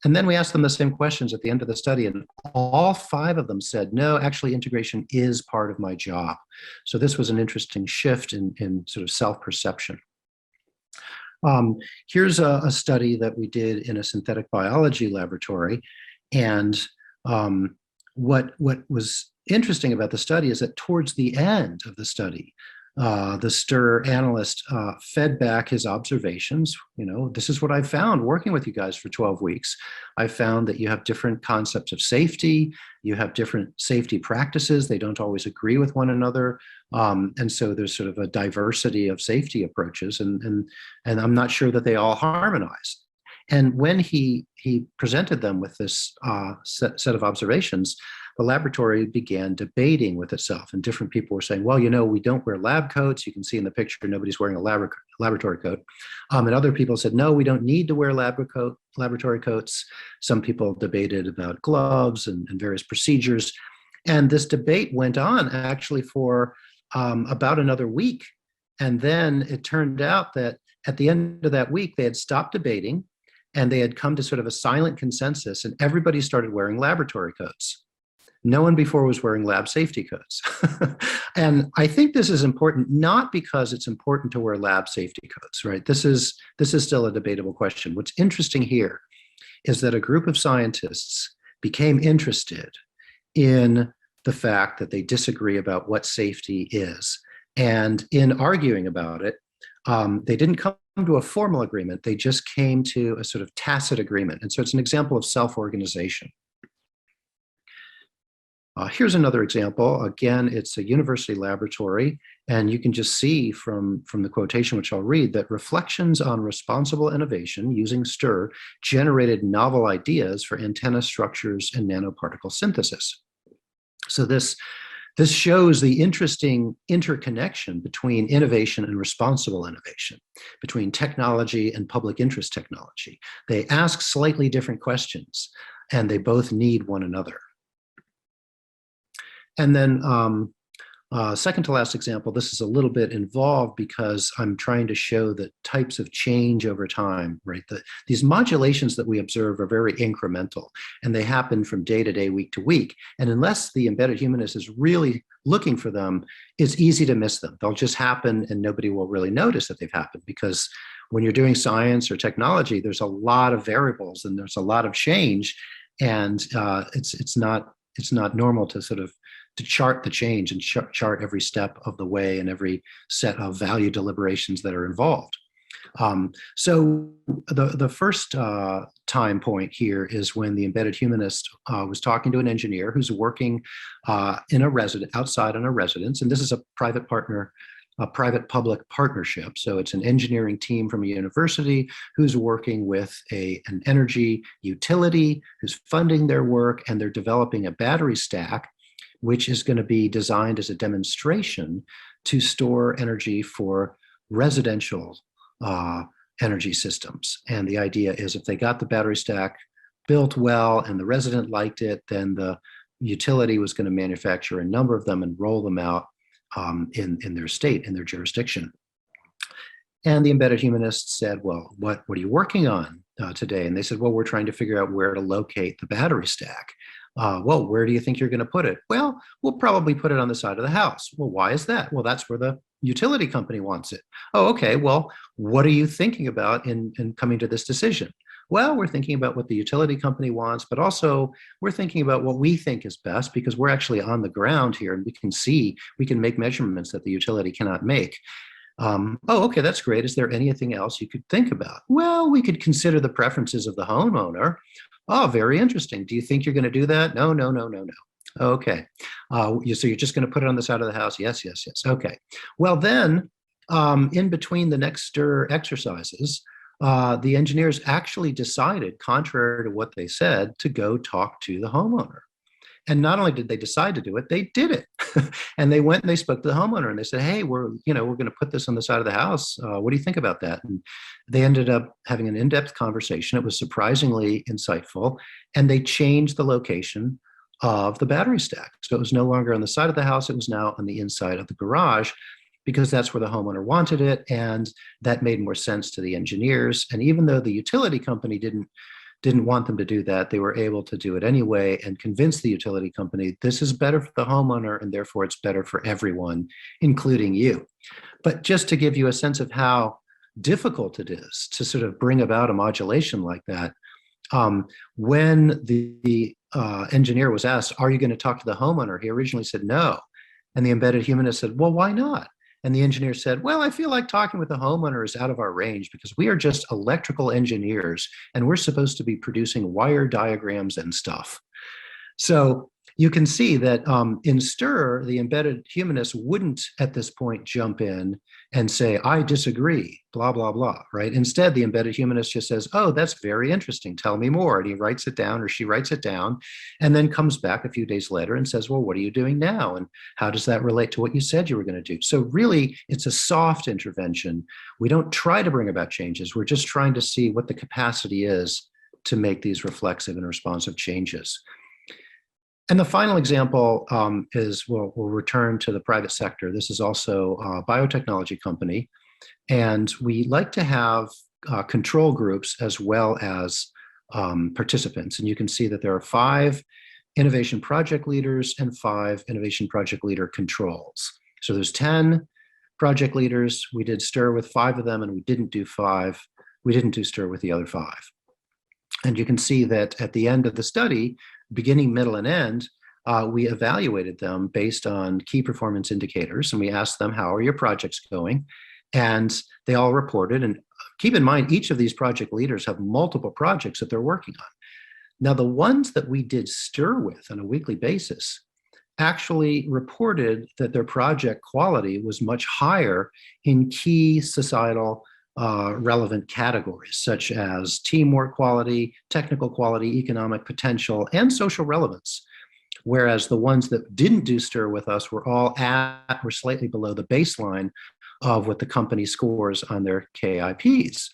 And then we asked them the same questions at the end of the study, and all 5 of them said, no, actually integration is part of my job. So this was an interesting shift in sort of self-perception. Here's a study that we did in a synthetic biology laboratory. And what was interesting about the study is that towards the end of the study, the STIR analyst fed back his observations. This is what I found working with you guys for 12 weeks. I found that you have different concepts of safety. You have different safety practices. They don't always agree with one another. And so there's sort of a diversity of safety approaches, and I'm not sure that they all harmonize. And when he presented them with this set of observations, the laboratory began debating with itself, and different people were saying, well, we don't wear lab coats. You can see in the picture, nobody's wearing a laboratory coat. And other people said, no, we don't need to wear laboratory coats. Some people debated about gloves and various procedures. And this debate went on actually for about another week. And then it turned out that at the end of that week, they had stopped debating and they had come to sort of a silent consensus, and everybody started wearing laboratory coats. No one before was wearing lab safety coats. And I think this is important, not because it's important to wear lab safety coats, right? This is still a debatable question. What's interesting here is that a group of scientists became interested in the fact that they disagree about what safety is. And in arguing about it, they didn't come to a formal agreement. They just came to a sort of tacit agreement. And so it's an example of self-organization. Here's another example. Again, it's a university laboratory, and you can just see from the quotation, which I'll read, that reflections on responsible innovation using STIR generated novel ideas for antenna structures and nanoparticle synthesis. So this shows the interesting interconnection between innovation and responsible innovation, between technology and public interest technology. They ask slightly different questions, and they both need one another. And then second to last example, this is a little bit involved because I'm trying to show the types of change over time, right? These modulations that we observe are very incremental, and they happen from day to day, week to week. And unless the embedded humanist is really looking for them, it's easy to miss them. They'll just happen and nobody will really notice that they've happened, because when you're doing science or technology, there's a lot of variables and there's a lot of change, and it's not normal to sort of to chart the change and chart every step of the way and every set of value deliberations that are involved. So the first time point here is when the embedded humanist was talking to an engineer who's working in a outside in a residence, and this is a private-public partnership. So it's an engineering team from a university who's working with an energy utility who's funding their work, and they're developing a battery stack which is going to be designed as a demonstration to store energy for residential energy systems. And the idea is if they got the battery stack built well and the resident liked it, then the utility was going to manufacture a number of them and roll them out in their state, in their jurisdiction. And the embedded humanists said, well, what are you working on today? And they said, well, we're trying to figure out where to locate the battery stack. Well, where do you think you're going to put it? Well, we'll probably put it on the side of the house. Well, why is that? Well, that's where the utility company wants it. Oh, okay. Well, what are you thinking about in coming to this decision? Well, we're thinking about what the utility company wants, but also we're thinking about what we think is best, because we're actually on the ground here and we can make measurements that the utility cannot make. Oh, okay, that's great. Is there anything else you could think about? Well, we could consider the preferences of the homeowner. Oh, very interesting. Do you think you're going to do that? No. Okay. So you're just going to put it on the side of the house? Yes. Okay. Well, then in between the next STIR exercises, the engineers actually decided, contrary to what they said, to go talk to the homeowner. And not only did they decide to do it, they did it. And they went and they spoke to the homeowner and they said, hey, we're going to put this on the side of the house. What do you think about that? And they ended up having an in-depth conversation. It was surprisingly insightful. And they changed the location of the battery stack. So it was no longer on the side of the house. It was now on the inside of the garage, because that's where the homeowner wanted it. And that made more sense to the engineers. And even though the utility company didn't want them to do that, they were able to do it anyway and convince the utility company this is better for the homeowner and therefore it's better for everyone, including you. But just to give you a sense of how difficult it is to sort of bring about a modulation like that, when the engineer was asked, are you going to talk to the homeowner? He originally said no. And the embedded humanist said, well, why not? And the engineer said, well, I feel like talking with the homeowner is out of our range because we are just electrical engineers and we're supposed to be producing wire diagrams and stuff. So you can see that in STIR, the embedded humanist wouldn't at this point jump in and say, I disagree, blah, blah, blah, right? Instead, the embedded humanist just says, oh, that's very interesting. Tell me more. And he writes it down, or she writes it down, and then comes back a few days later and says, well, what are you doing now? And how does that relate to what you said you were going to do? So really, it's a soft intervention. We don't try to bring about changes. We're just trying to see what the capacity is to make these reflexive and responsive changes. And the final example is we'll return to the private sector. This is also a biotechnology company. And we like to have control groups as well as participants. And you can see that there are 5 innovation project leaders and 5 innovation project leader controls. So there's 10 project leaders. We did STIR with 5 of them, and we didn't do STIR with the other 5. And you can see that at the end of the study, beginning, middle, and end, we evaluated them based on key performance indicators, and we asked them, how are your projects going? And they all reported, and keep in mind, each of these project leaders have multiple projects that they're working on. Now, the ones that we did STIR with on a weekly basis actually reported that their project quality was much higher in key societal relevant categories, such as teamwork quality, technical quality, economic potential, and social relevance. Whereas the ones that didn't do STIR with us were all at or slightly below the baseline of what the company scores on their KIPs.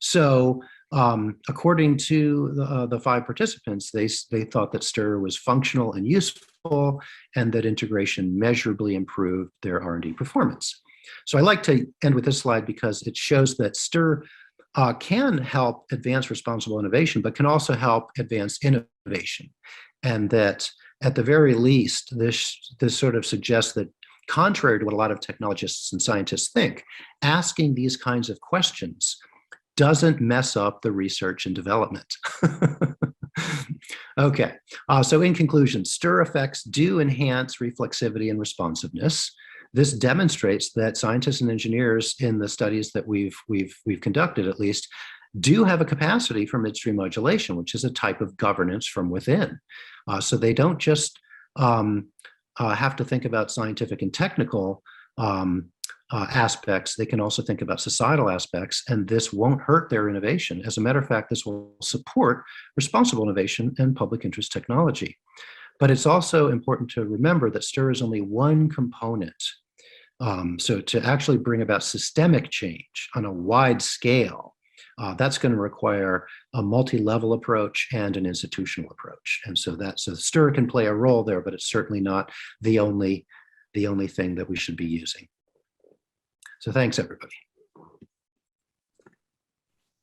So according to the 5 participants, they thought that STIR was functional and useful, and that integration measurably improved their R&D performance. So I like to end with this slide because it shows that STIR can help advance responsible innovation, but can also help advance innovation. And that at the very least, this sort of suggests that, contrary to what a lot of technologists and scientists think, asking these kinds of questions doesn't mess up the research and development. Okay, so in conclusion, STIR effects do enhance reflexivity and responsiveness. This demonstrates that scientists and engineers in the studies that we've conducted, at least, do have a capacity for midstream modulation, which is a type of governance from within. So they don't just have to think about scientific and technical aspects. They can also think about societal aspects, and this won't hurt their innovation. As a matter of fact, this will support responsible innovation and public interest technology. But it's also important to remember that STIR is only one component. So to actually bring about systemic change on a wide scale, that's going to require a multi-level approach and an institutional approach. And so STIR can play a role there, but it's certainly not the only thing that we should be using. So thanks, everybody.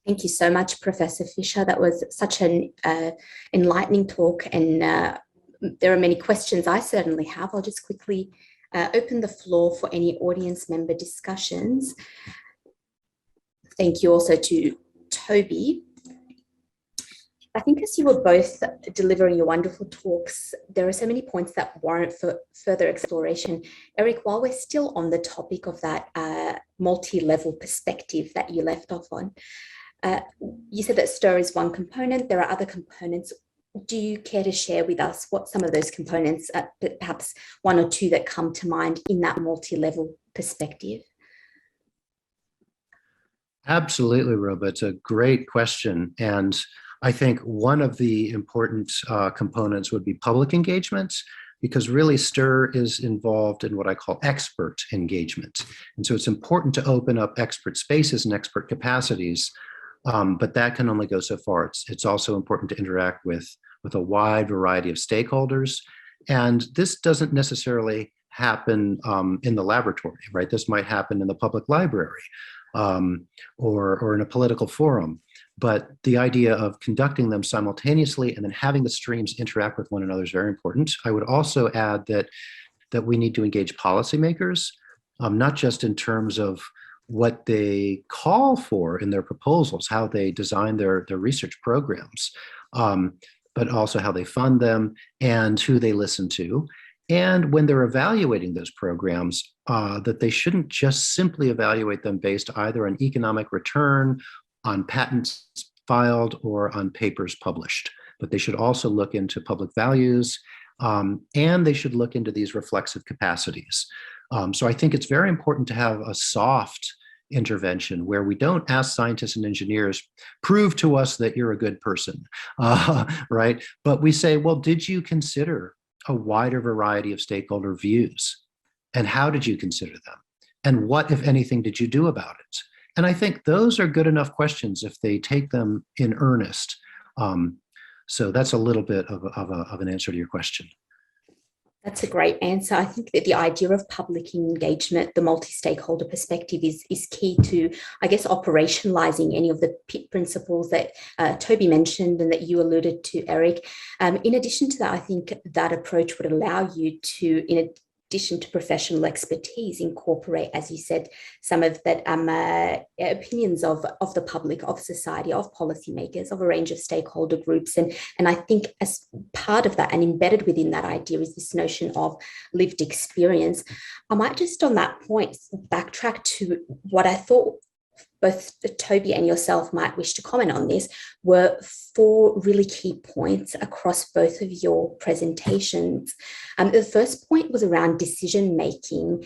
Thank you so much, Professor Fisher. That was such an enlightening talk, and there are many questions I certainly have. I'll just quickly open the floor for any audience member discussions. Thank you also to Toby. I think as you were both delivering your wonderful talks, there are so many points that warrant for further exploration. Erik, while we're still on the topic of that multi-level perspective that you left off on, you said that STIR is one component. There are other components. Do you care to share with us what some of those components, perhaps 1 or 2 that come to mind in that multi-level perspective? Absolutely, Roba. It's a great question. And I think one of the important components would be public engagement, because really STIR is involved in what I call expert engagement. And so it's important to open up expert spaces and expert capacities, but that can only go so far. It's also important to interact with a wide variety of stakeholders. And this doesn't necessarily happen in the laboratory, right? This might happen in the public library or in a political forum. But the idea of conducting them simultaneously and then having the streams interact with one another is very important. I would also add that we need to engage policymakers, not just in terms of what they call for in their proposals, how they design their research programs, but also how they fund them and who they listen to. And when they're evaluating those programs, that they shouldn't just simply evaluate them based either on economic return, on patents filed, or on papers published. But they should also look into public values, and they should look into these reflexive capacities. So I think it's very important to have a soft intervention where we don't ask scientists and engineers, prove to us that you're a good person, right? But we say, well, did you consider a wider variety of stakeholder views? And how did you consider them? And what, if anything, did you do about it? And I think those are good enough questions if they take them in earnest. So that's a little bit of an answer to your question. That's a great answer. I think that the idea of public engagement, the multi-stakeholder perspective is key to, I guess, operationalizing any of the PIT principles that Toby mentioned and that you alluded to, Erik. In addition to that, I think that approach would allow you to, in addition to professional expertise, incorporate, as you said, some of that opinions of the public, of society, of policymakers, of a range of stakeholder groups. And I think as part of that and embedded within that idea is this notion of lived experience. I might just on that point backtrack to what I thought both Toby and yourself might wish to comment on this, were 4 really key points across both of your presentations. The first point was around decision-making.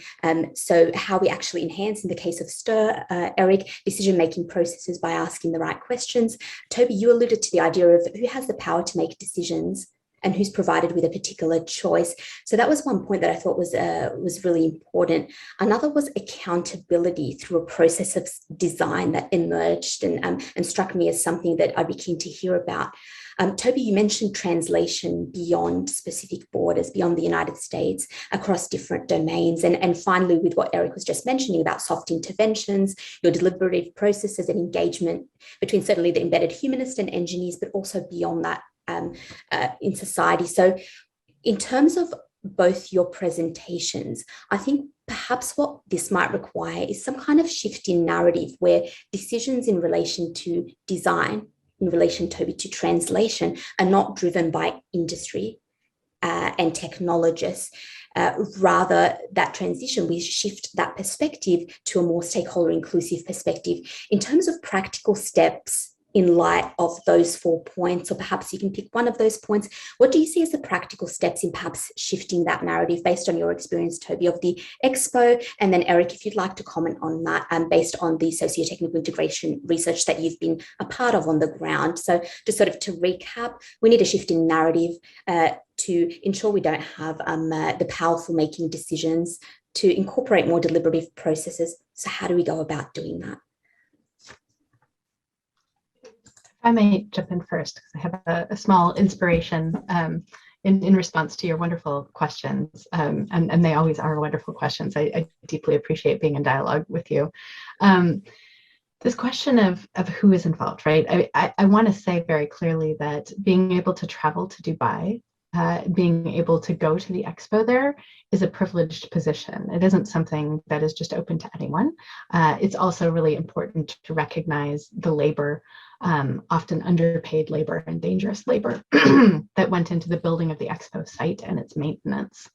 So how we actually enhance, in the case of STIR, Erik, decision-making processes by asking the right questions. Toby, you alluded to the idea of who has the power to make decisions and who's provided with a particular choice. So that was one point that I thought was really important. Another was accountability through a process of design that emerged and struck me as something that I'd be keen to hear about. Toby, you mentioned translation beyond specific borders, beyond the United States, across different domains. And finally, with what Erik was just mentioning about soft interventions, your deliberative processes and engagement between certainly the embedded humanists and engineers, but also beyond that in society. So in terms of both your presentations, I think perhaps what this might require is some kind of shift in narrative where decisions in relation to design, in relation, Toby, to translation, are not driven by industry and technologists. Rather, that transition, we shift that perspective to a more stakeholder inclusive perspective. In terms of practical steps in light of those 4 points, or perhaps you can pick one of those points, what do you see as the practical steps in perhaps shifting that narrative based on your experience, Toby, of the Expo? And then Erik, if you'd like to comment on that based on the socio-technical integration research that you've been a part of on the ground. So just sort of to recap, we need a shift in narrative to ensure we don't have the powerful making decisions, to incorporate more deliberative processes. So how do we go about doing that? I may jump in first because I have a small inspiration in response to your wonderful questions. And they always are wonderful questions. I deeply appreciate being in dialogue with you. This question of who is involved, right? I want to say very clearly that being able to travel to Dubai, being able to go to the Expo there is a privileged position. It isn't something that is just open to anyone. It's also really important to recognize the labor, often underpaid labor and dangerous labor that went into the building of the Expo site and its maintenance.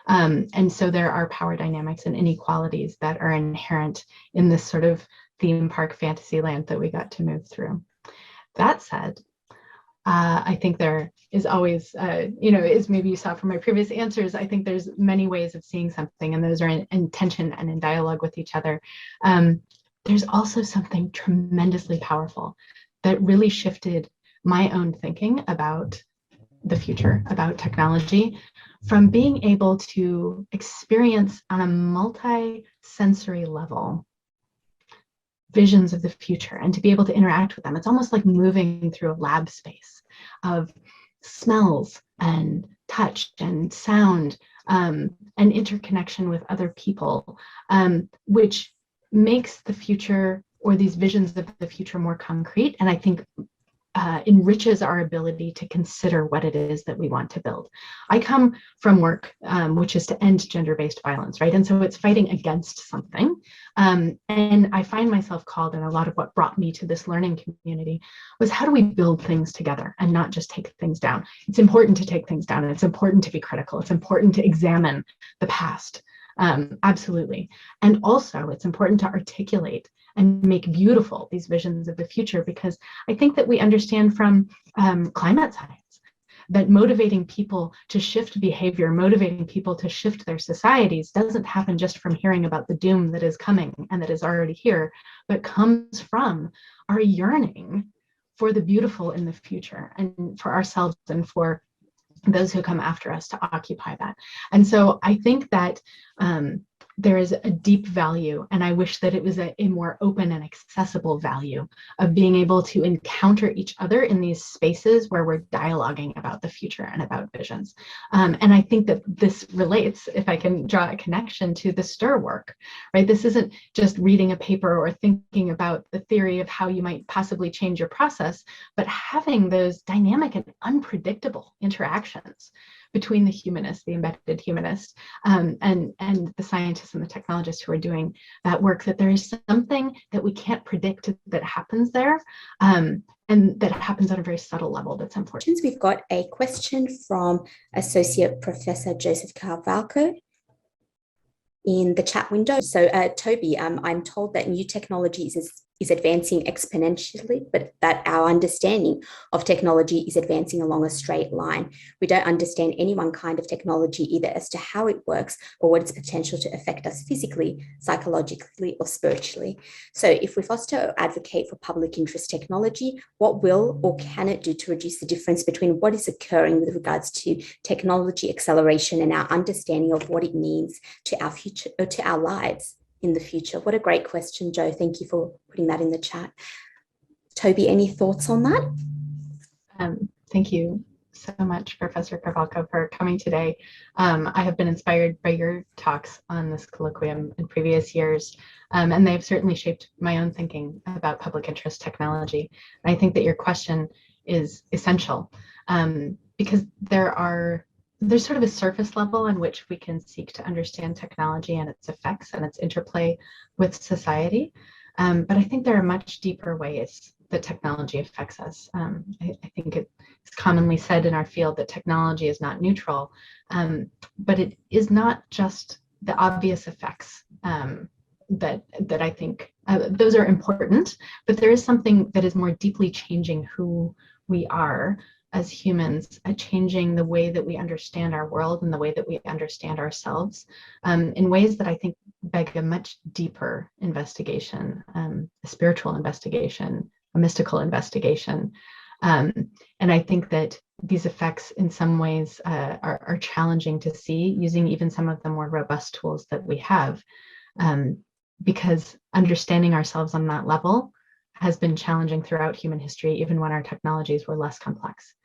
And so there are power dynamics and inequalities that are inherent in this sort of theme park fantasy land that we got to move through. That said, I think there is always, as maybe you saw from my previous answers, I think there's many ways of seeing something, and those are in tension and in dialogue with each other. There's also something tremendously powerful that really shifted my own thinking about the future, about technology, from being able to experience on a multi-sensory level visions of the future and to be able to interact with them. It's almost like moving through a lab space of smells and touch and sound and interconnection with other people, which makes the future or these visions of the future more concrete. And I think enriches our ability to consider what it is that we want to build. I come from work, which is to end gender-based violence, right? And so it's fighting against something. And I find myself called, and a lot of what brought me to this learning community was, how do we build things together and not just take things down? It's important to take things down. It's important to be critical. It's important to examine the past. Absolutely. And also it's important to articulate and make beautiful these visions of the future, because I think that we understand from climate science that motivating people to shift behavior, motivating people to shift their societies doesn't happen just from hearing about the doom that is coming and that is already here, but comes from our yearning for the beautiful in the future, and for ourselves and for those who come after us to occupy that. And so I think that there is a deep value, and I wish that it was a more open and accessible value of being able to encounter each other in these spaces where we're dialoguing about the future and about visions. And I think that this relates, if I can draw a connection, to the STIR work, right? This isn't just reading a paper or thinking about the theory of how you might possibly change your process, but having those dynamic and unpredictable interactions between the humanist, the embedded humanist, and the scientists and the technologists who are doing that work, that there is something that we can't predict that happens there, and that happens at a very subtle level that's important. We've got a question from Associate Professor Joseph Carvalho in the chat window. So Toby, I'm told that new technology is advancing exponentially, but that our understanding of technology is advancing along a straight line. We don't understand any one kind of technology, either as to how it works or what its potential to affect us physically, psychologically, or spiritually. So if we foster or advocate for public interest technology, what will or can it do to reduce the difference between what is occurring with regards to technology acceleration and our understanding of what it means to our future, or to our lives in the future? What a great question, Joe. Thank you for putting that in the chat. Toby, any thoughts on that? Thank you so much, Professor Carvalho, for coming today. I have been inspired by your talks on this colloquium in previous years, and they've certainly shaped my own thinking about public interest technology. And I think that your question is essential, because there's sort of a surface level in which we can seek to understand technology and its effects and its interplay with society. But I think there are much deeper ways that technology affects us. I think it's commonly said in our field that technology is not neutral, but it is not just the obvious effects that I think, those are important, but there is something that is more deeply changing who we are as humans, changing the way that we understand our world and the way that we understand ourselves, in ways that I think beg a much deeper investigation, a spiritual investigation, a mystical investigation. And I think that these effects in some ways are challenging to see using even some of the more robust tools that we have, because understanding ourselves on that level has been challenging throughout human history, even when our technologies were less complex.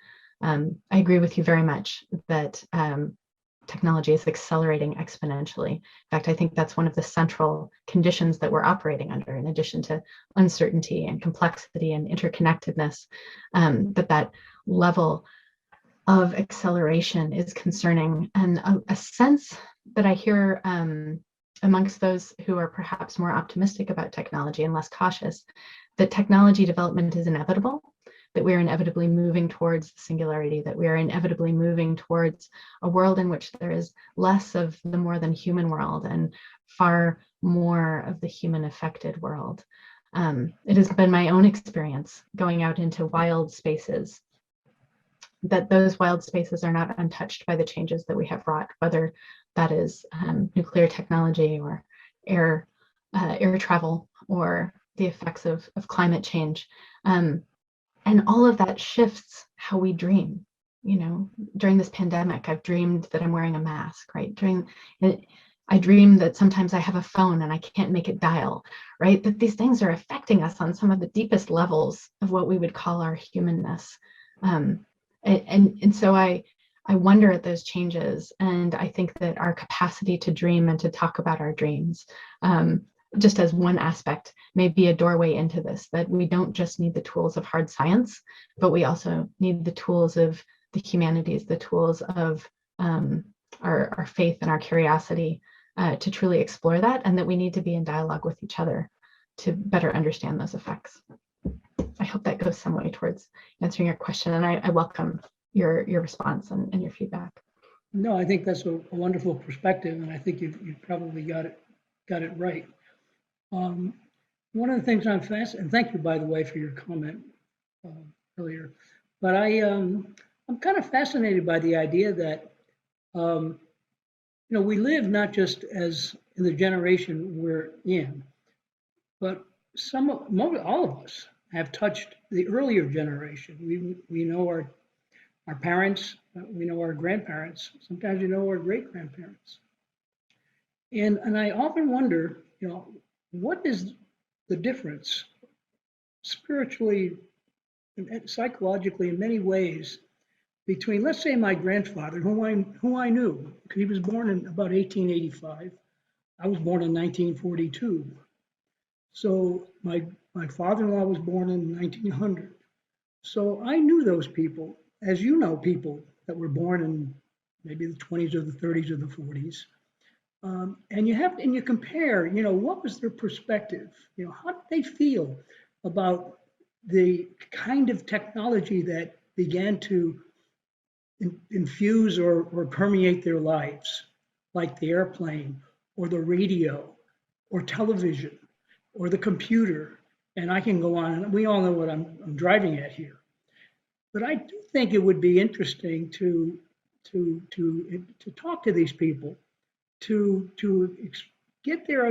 I agree with you very much that technology is accelerating exponentially. In fact, I think that's one of the central conditions that we're operating under, in addition to uncertainty and complexity and interconnectedness, that level of acceleration is concerning. And a sense that I hear amongst those who are perhaps more optimistic about technology and less cautious, that technology development is inevitable, that we are inevitably moving towards singularity, that we are inevitably moving towards a world in which there is less of the more than human world and far more of the human affected world. It has been my own experience going out into wild spaces, that those wild spaces are not untouched by the changes that we have wrought, whether that is nuclear technology or air travel or the effects of climate change. And all of that shifts how we dream. You know, during this pandemic, I've dreamed that I'm wearing a mask, right? I dream that sometimes I have a phone and I can't make it dial, right? That these things are affecting us on some of the deepest levels of what we would call our humanness. And so I wonder at those changes, and I think that our capacity to dream and to talk about our dreams just as one aspect, may be a doorway into this, that we don't just need the tools of hard science, but we also need the tools of the humanities, the tools of our faith and our curiosity to truly explore that, and that we need to be in dialogue with each other to better understand those effects. I hope that goes some way towards answering your question, and I welcome your response and your feedback. No, I think that's a wonderful perspective, and I think you've probably got it right. One of the things I'm fascinated, and thank you, by the way, for your comment earlier, but I'm kind of fascinated by the idea that we live not just as in the generation we're in, but all of us have touched the earlier generation. We know our parents, we know our grandparents, sometimes we know our great grandparents. And I often wonder, what is the difference spiritually and psychologically in many ways between, let's say, my grandfather, who I knew, because he was born in about 1885. I was born in 1942. So my father-in-law was born in 1900. So I knew those people, as you know, people that were born in maybe the 20s or the 30s or the 40s. And you compare, what was their perspective? How did they feel about the kind of technology that began to infuse or permeate their lives, like the airplane or the radio or television or the computer? And I can go on, and we all know what I'm driving at here. But I do think it would be interesting to talk to these people, to get their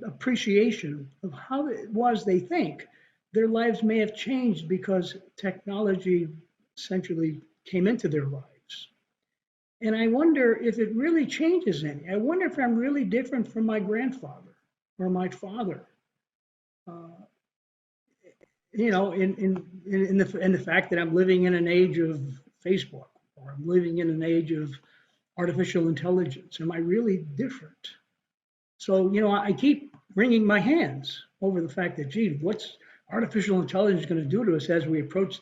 appreciation of how it was they think their lives may have changed because technology essentially came into their lives. And I wonder if it really changes any. I wonder if I'm really different from my grandfather or my father. In the fact that I'm living in an age of Facebook, or I'm living in an age of artificial intelligence. Am I really different? So, I keep wringing my hands over the fact that, gee, what's artificial intelligence going to do to us as we approach,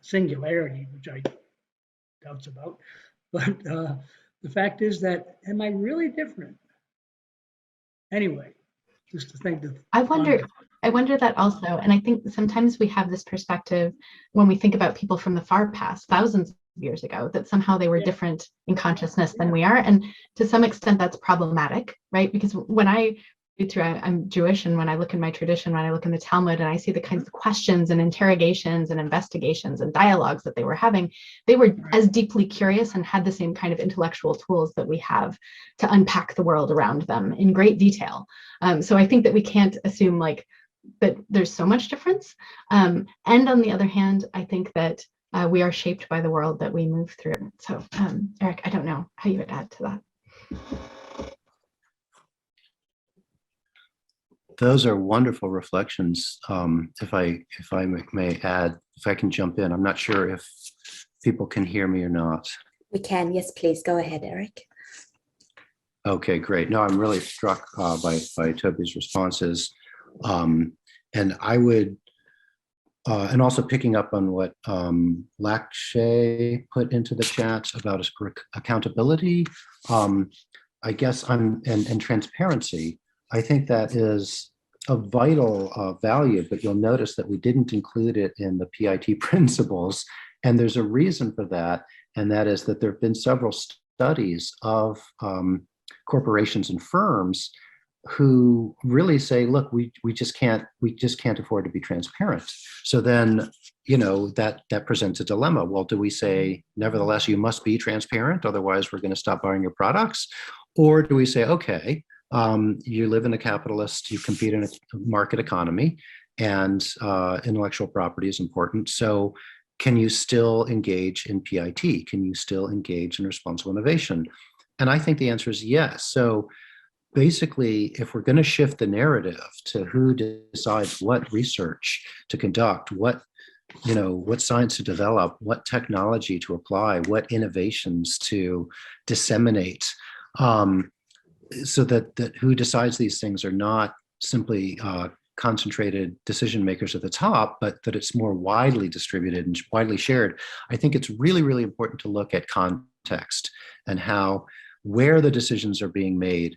singularity, which I doubts about. But the fact is that, am I really different? Anyway, just to think that. I wonder that also. And I think sometimes we have this perspective when we think about people from the far past, thousands of years ago, that somehow they were different in consciousness than we are. And to some extent that's problematic, right? Because when I read through, I'm Jewish, and when I look in my tradition, when I look in the Talmud and I see the kinds of questions and interrogations and investigations and dialogues that they were having, they were as deeply curious and had the same kind of intellectual tools that we have to unpack the world around them in great detail. So I think that we can't assume that there's so much difference. And on the other hand, I think that we are shaped by the world that we move through. So Erik, I don't know how you would add to that. Those are wonderful reflections. If I may add, if I can jump in, I'm not sure if people can hear me or not. We can, yes, please go ahead, Erik. Okay, great. No, I'm really struck by Toby's responses. And I would, and also picking up on what Lakshay put into the chat about accountability, I guess and transparency. I think that is a vital value, but you'll notice that we didn't include it in the PIT principles. And there's a reason for that. And that is that there have been several studies of corporations and firms who really say, look, we just can't afford to be transparent. So then, that presents a dilemma. Well, do we say, nevertheless, you must be transparent, otherwise we're going to stop buying your products? Or do we say, okay, you live in a capitalist, you compete in a market economy, and intellectual property is important. So can you still engage in PIT? Can you still engage in responsible innovation? And I think the answer is yes. So basically, if we're going to shift the narrative to who decides what research to conduct, what science to develop, what technology to apply, what innovations to disseminate, so that who decides these things are not simply concentrated decision makers at the top, but that it's more widely distributed and widely shared. I think it's really, really important to look at context and how where the decisions are being made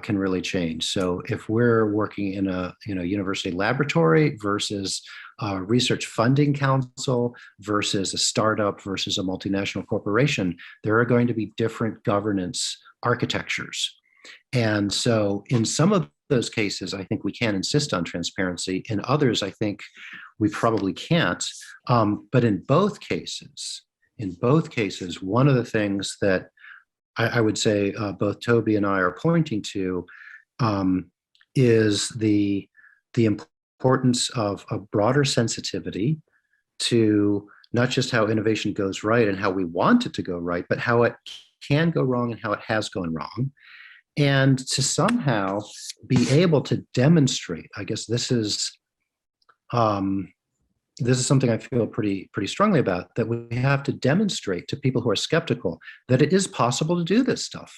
can really change. So if we're working in a university laboratory versus a research funding council versus a startup versus a multinational corporation, there are going to be different governance architectures. And so in some of those cases, I think we can insist on transparency. In others, I think we probably can't. But in both cases, one of the things that I would say both Toby and I are pointing to is the importance of a broader sensitivity to not just how innovation goes right and how we want it to go right, but how it can go wrong and how it has gone wrong. And to somehow be able to demonstrate, I guess this is something I feel pretty strongly about, that we have to demonstrate to people who are skeptical that it is possible to do this stuff,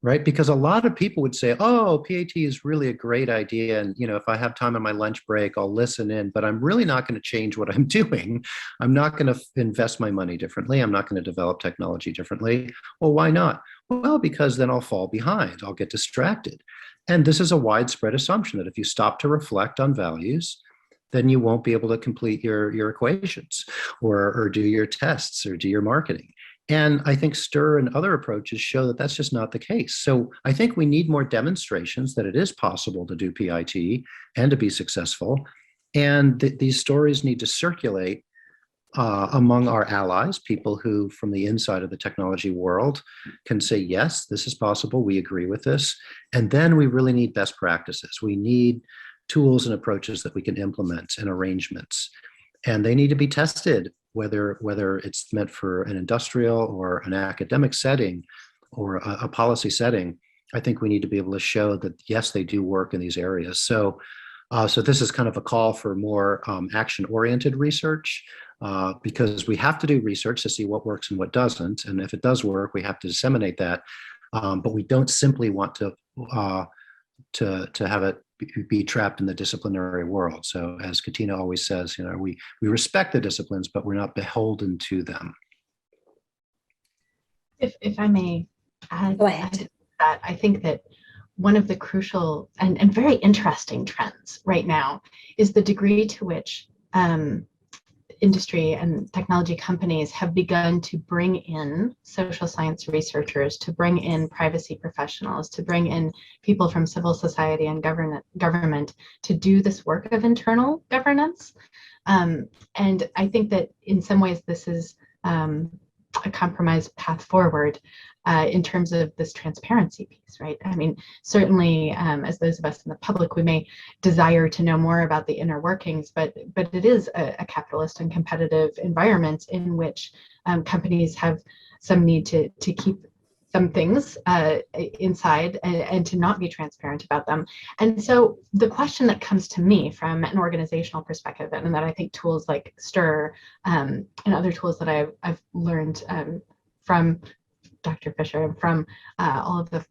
right? Because a lot of people would say, oh, PIT is really a great idea. And, if I have time on my lunch break, I'll listen in, but I'm really not going to change what I'm doing. I'm not going to invest my money differently. I'm not going to develop technology differently. Well, why not? Well, because then I'll fall behind. I'll get distracted. And this is a widespread assumption that if you stop to reflect on values, then you won't be able to complete your equations or do your tests or do your marketing. And I think STIR and other approaches show that that's just not the case. So I think we need more demonstrations that it is possible to do PIT and to be successful. And these stories need to circulate among our allies, people who from the inside of the technology world can say, yes, this is possible. We agree with this. And then we really need best practices. We need tools and approaches that we can implement and arrangements. And they need to be tested, whether it's meant for an industrial or an academic setting or a policy setting. I think we need to be able to show that, yes, they do work in these areas. So this is kind of a call for more action-oriented research, because we have to do research to see what works and what doesn't. And if it does work, we have to disseminate that. But we don't simply want to have it be trapped in the disciplinary world. So as Katina always says, we respect the disciplines, but we're not beholden to them. If I may add, Go ahead. to that, I think that one of the crucial and very interesting trends right now is the degree to which industry and technology companies have begun to bring in social science researchers, to bring in privacy professionals, to bring in people from civil society and government to do this work of internal governance. And I think that in some ways this is a compromise path forward in terms of this transparency piece, right? I mean, certainly as those of us in the public, we may desire to know more about the inner workings, but it is a capitalist and competitive environment in which companies have some need to keep some things inside and to not be transparent about them. And so the question that comes to me from an organizational perspective, and that I think tools like STIR and other tools that I've learned from Dr. Fisher and from all of the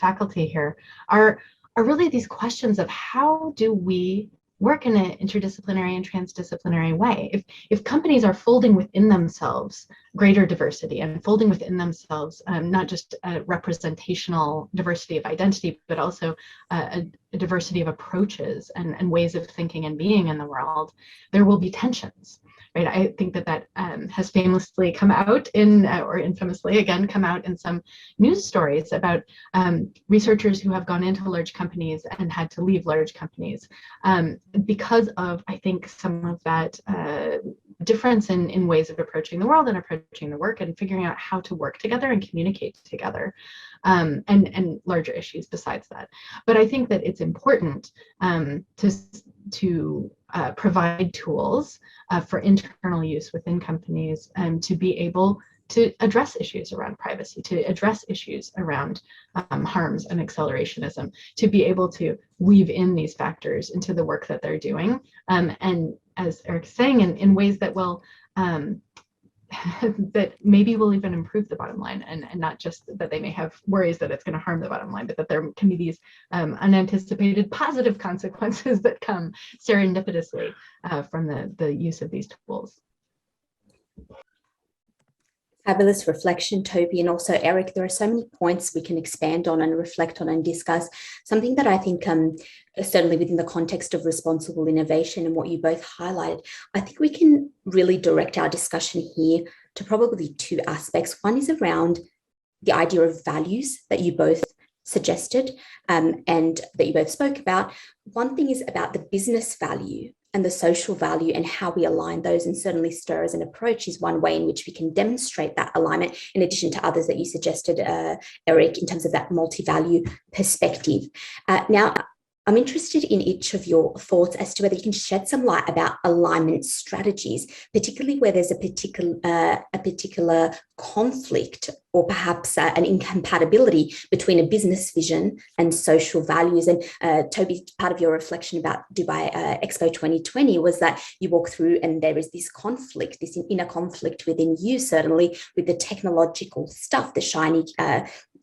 faculty here are really these questions of how do we work in an interdisciplinary and transdisciplinary way. If companies are folding within themselves greater diversity and folding within themselves not just a representational diversity of identity, but also a diversity of approaches and ways of thinking and being in the world, there will be tensions. Right, I think that has famously come out or infamously again come out in some news stories about researchers who have gone into large companies and had to leave large companies because of, I think, some of that difference in ways of approaching the world and approaching the work and figuring out how to work together and communicate together, and larger issues besides that. But I think that it's important to provide tools for internal use within companies and to be able to address issues around privacy, to address issues around harms and accelerationism, to be able to weave in these factors into the work that they're doing. And as Erik's saying, in ways that will that maybe will even improve the bottom line, and not just that they may have worries that it's going to harm the bottom line, but that there can be these unanticipated positive consequences that come serendipitously from the use of these tools. Fabulous reflection, Toby, and also Erik. There are so many points we can expand on and reflect on and discuss. Something that I think, certainly within the context of responsible innovation and what you both highlighted, I think we can really direct our discussion here to probably two aspects. One is around the idea of values that you both suggested and that you both spoke about. One thing is about the business value and the social value and how we align those, and certainly STIR as an approach is one way in which we can demonstrate that alignment, in addition to others that you suggested, Erik, in terms of that multi-value perspective. Now, I'm interested in each of your thoughts as to whether you can shed some light about alignment strategies, particularly where there's a particular conflict or perhaps an incompatibility between a business vision and social values. And Toby, part of your reflection about Dubai Expo 2020 was that you walk through and there is this conflict, this inner conflict within you, certainly with the technological stuff, the shiny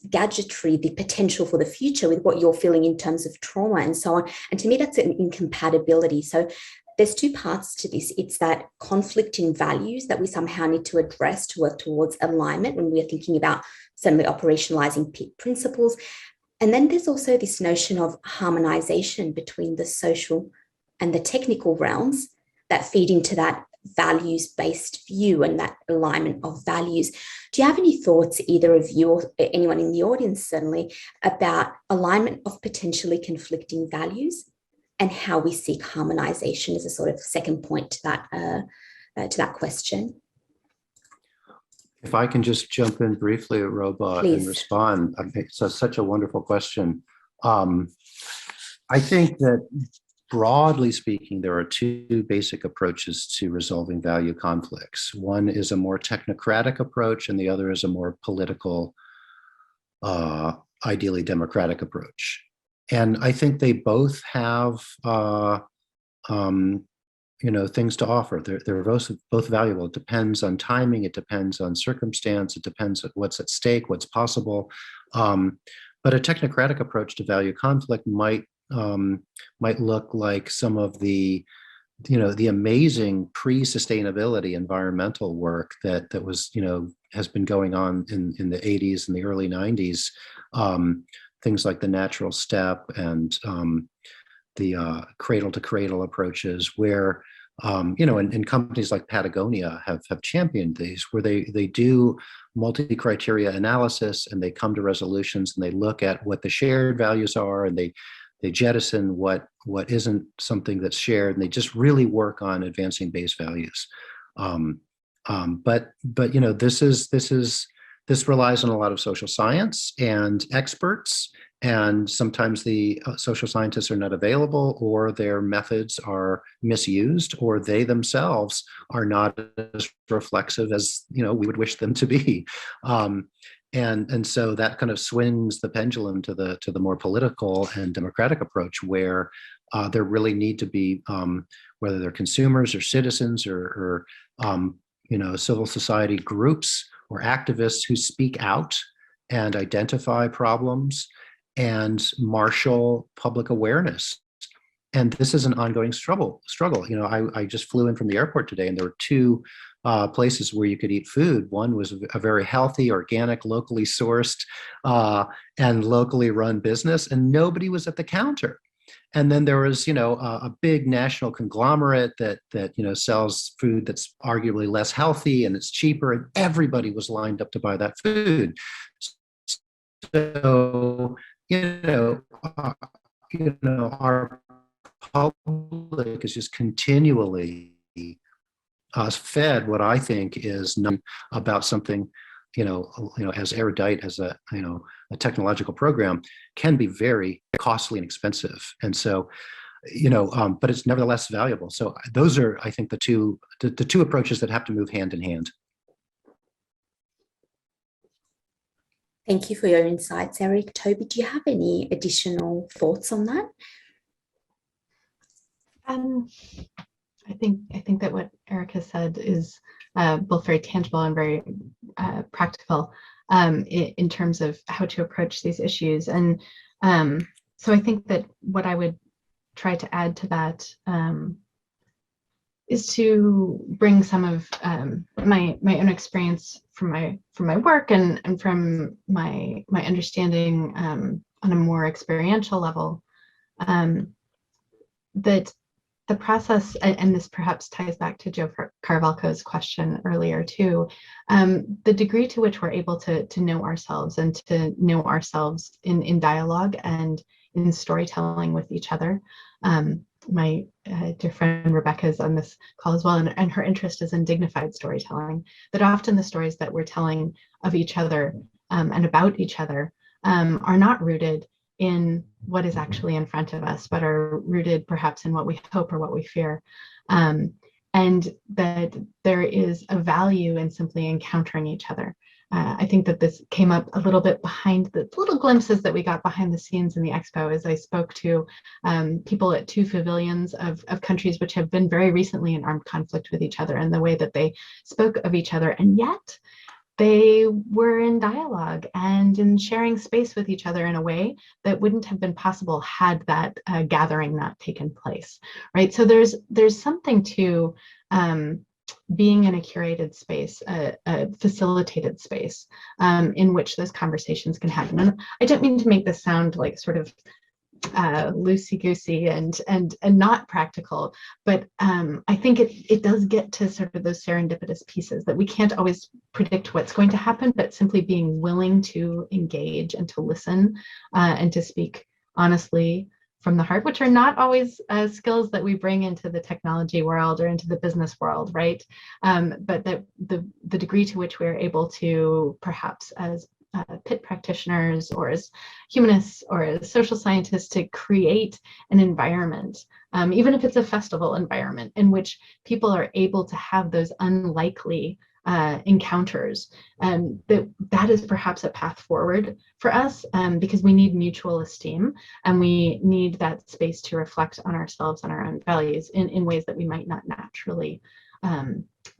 gadgetry, the potential for the future with what you're feeling in terms of trauma and so on. And to me, that's an incompatibility. So there's two parts to this. It's that conflicting values that we somehow need to address to work towards alignment when we're thinking about certainly operationalizing PIT principles. And then there's also this notion of harmonization between the social and the technical realms that feed into that values-based view and that alignment of values. Do you have any thoughts, either of you or anyone in the audience certainly, about alignment of potentially conflicting values and how we seek harmonization as a sort of second point to that question? If I can just jump in briefly, Roba, and respond. It's such a wonderful question. I think that broadly speaking, there are two basic approaches to resolving value conflicts. One is a more technocratic approach, and the other is a more political, ideally democratic approach. And I think they both have, things to offer. They're both valuable. It depends on timing. It depends on circumstance. It depends on what's at stake, what's possible. But a technocratic approach to value conflict might look like some of the amazing pre-sustainability environmental work that was, has been going on in the 80s and the early 90s. Things like the natural step and the cradle to cradle approaches, where and companies like Patagonia have championed these, where they do multi-criteria analysis and they come to resolutions and they look at what the shared values are, and they jettison what isn't something that's shared, and they just really work on advancing base values. But this relies on a lot of social science and experts, and sometimes the social scientists are not available, or their methods are misused, or they themselves are not as reflexive as we would wish them to be. And so that kind of swings the pendulum to the more political and democratic approach, where there really need to be, whether they're consumers or citizens or civil society groups or activists who speak out and identify problems and marshal public awareness. And this is an ongoing struggle. I just flew in from the airport today, and there were two places where you could eat food. One was a very healthy, organic, locally sourced, and locally run business, and nobody was at the counter. And then there was, a big national conglomerate that sells food that's arguably less healthy and it's cheaper, and everybody was lined up to buy that food. So, our public is just continually fed what I think is about something, as erudite as a technological program can be very costly and expensive. And so, but it's nevertheless valuable. So those are, I think, the two approaches that have to move hand in hand. Thank you for your insights, Erik. Toby, do you have any additional thoughts on that? I think that what Erik has said is both very tangible and very practical in terms of how to approach these issues. And so I think that what I would try to add to that is to bring some of my own experience from my work and from my understanding on a more experiential level, that the process, and this perhaps ties back to Joe Carvalco's question earlier too, the degree to which we're able to know ourselves and to know ourselves in dialogue and in storytelling with each other. My dear friend Rebecca is on this call as well, and her interest is in dignified storytelling, that often the stories that we're telling of each other and about each other are not rooted in what is actually in front of us, but are rooted perhaps in what we hope or what we fear. And that there is a value in simply encountering each other. I think that this came up a little bit behind the little glimpses that we got behind the scenes in the Expo as I spoke to people at 2 pavilions of countries which have been very recently in armed conflict with each other, and the way that they spoke of each other, and yet they were in dialogue and in sharing space with each other in a way that wouldn't have been possible had that gathering not taken place, right? So there's something to being in a curated space, a facilitated space in which those conversations can happen. And I don't mean to make this sound like sort of loosey-goosey and not practical, but I think it does get to sort of those serendipitous pieces that we can't always predict what's going to happen, but simply being willing to engage and to listen and to speak honestly from the heart, which are not always skills that we bring into the technology world or into the business world, right? But that the degree to which we're able to, perhaps as PIT practitioners or as humanists or as social scientists, to create an environment, even if it's a festival environment, in which people are able to have those unlikely encounters, that is perhaps a path forward for us, because we need mutual esteem and we need that space to reflect on ourselves and our own values in ways that we might not naturally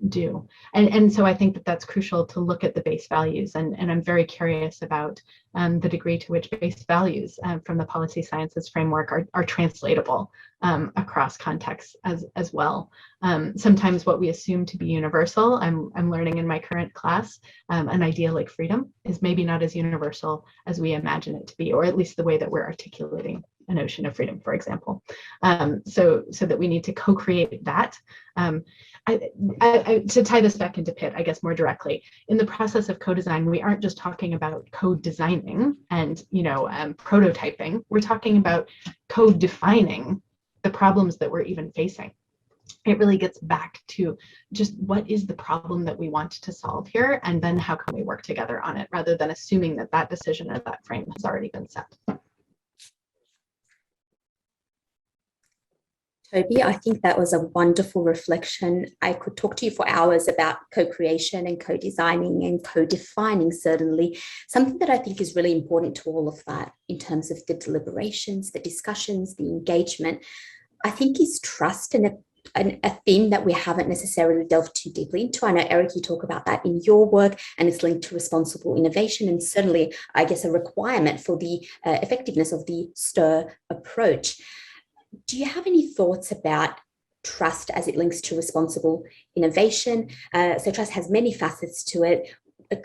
do. And so I think that that's crucial to look at the base values, and I'm very curious about the degree to which base values from the policy sciences framework are translatable across contexts as well. Sometimes what we assume to be universal, I'm learning in my current class, an idea like freedom is maybe not as universal as we imagine it to be, or at least the way that we're articulating a notion of freedom, for example. So that we need to co-create that. To tie this back into PIT, I guess more directly, in the process of co-design, we aren't just talking about co-designing and prototyping. We're talking about co-defining the problems that we're even facing. It really gets back to just what is the problem that we want to solve here, and then how can we work together on it, rather than assuming that that decision or that frame has already been set. Toby, I think that was a wonderful reflection. I could talk to you for hours about co-creation and co-designing and co-defining, certainly. Something that I think is really important to all of that in terms of the deliberations, the discussions, the engagement, I think is trust, and a theme that we haven't necessarily delved too deeply into. I know, Erik, you talk about that in your work, and it's linked to responsible innovation, and certainly, I guess, a requirement for the effectiveness of the STIR approach. Do you have any thoughts about trust as it links to responsible innovation? So trust has many facets to it.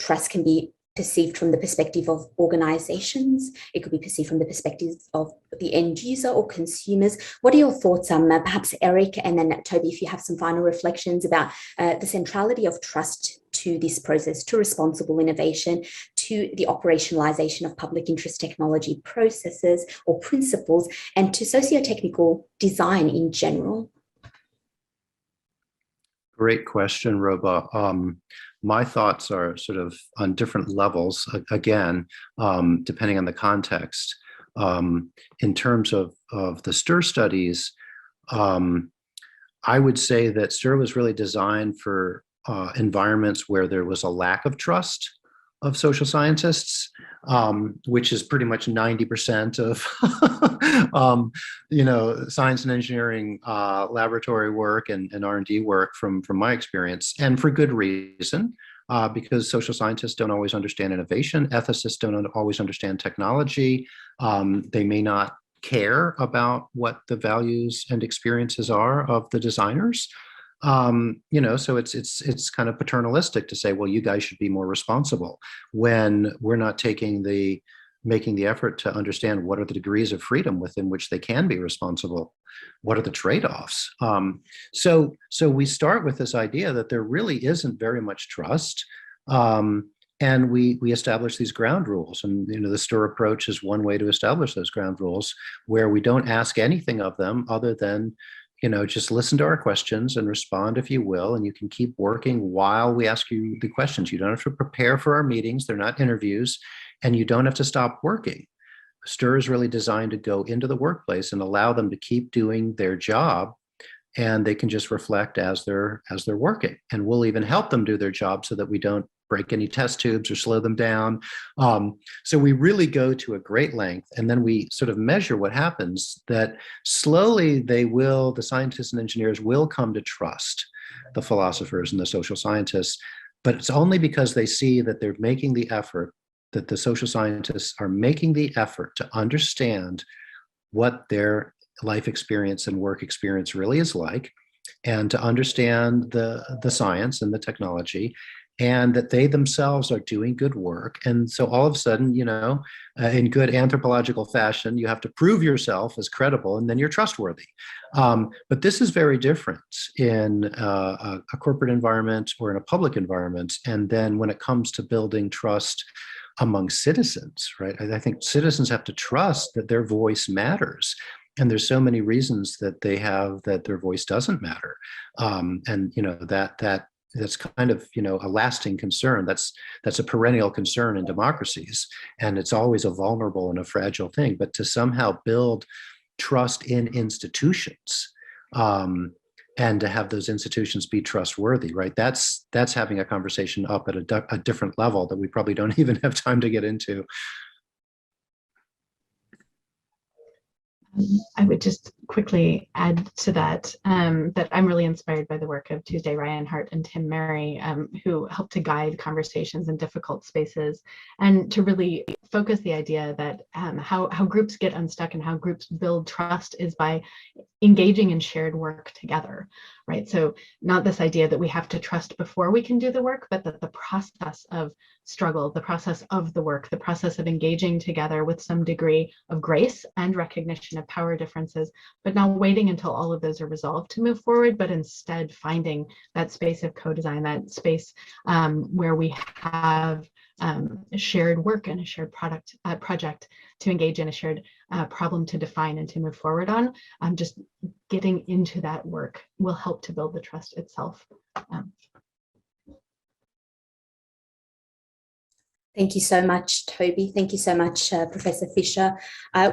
Trust can be perceived from the perspective of organizations. It could be perceived from the perspective of the end user or consumers. What are your thoughts on perhaps Erik, and then Toby, if you have some final reflections about the centrality of trust to this process, to responsible innovation, to the operationalization of public interest technology processes or principles, and to socio-technical design in general? Great question, Roba. My thoughts are sort of on different levels, again, depending on the context. In terms of the STIR studies, I would say that STIR was really designed for environments where there was a lack of trust, of social scientists, which is pretty much 90% of science and engineering laboratory work and R&D work from my experience, and for good reason. Because social scientists don't always understand innovation, ethicists don't always understand technology. They may not care about what the values and experiences are of the designers. So it's kind of paternalistic to say, well, you guys should be more responsible, when we're not making the effort to understand what are the degrees of freedom within which they can be responsible. What are the trade-offs? So we start with this idea that there really isn't very much trust. And we establish these ground rules. And the STIR approach is one way to establish those ground rules, where we don't ask anything of them other than just listen to our questions and respond if you will, and you can keep working while we ask you the questions. You don't have to prepare for our meetings. They're not interviews, and you don't have to stop working. STIR is really designed to go into the workplace and allow them to keep doing their job, and they can just reflect as they're working. And we'll even help them do their job so that we don't break any test tubes or slow them down. So we really go to a great length, and then we sort of measure what happens, that slowly the scientists and engineers will come to trust the philosophers and the social scientists, but it's only because they see that they're making the effort, that the social scientists are making the effort to understand what their life experience and work experience really is like, and to understand the science and the technology, and that they themselves are doing good work. And so all of a sudden, in good anthropological fashion, you have to prove yourself as credible, and then you're trustworthy. But this is very different in a corporate environment or in a public environment. And then when it comes to building trust among citizens, right? I think citizens have to trust that their voice matters. And there's so many reasons that they have that their voice doesn't matter. That's kind of, a lasting concern. That's a perennial concern in democracies. And it's always a vulnerable and a fragile thing. But to somehow build trust in institutions, and to have those institutions be trustworthy, right? That's having a conversation up at a different level that we probably don't even have time to get into. I would just quickly add to that, that I'm really inspired by the work of Tuesday Ryanhart and Tim Mary, who help to guide conversations in difficult spaces, and to really focus the idea that how groups get unstuck and how groups build trust is by engaging in shared work together, right? So not this idea that we have to trust before we can do the work, but that the process of struggle, the process of the work, the process of engaging together with some degree of grace and recognition of power differences, but not waiting until all of those are resolved to move forward, but instead finding that space of co-design, that space where we have shared work and a shared project to engage in, a shared problem to define and to move forward on. Just getting into that work will help to build the trust itself. Thank you so much, Toby. Thank you so much, Professor Fisher.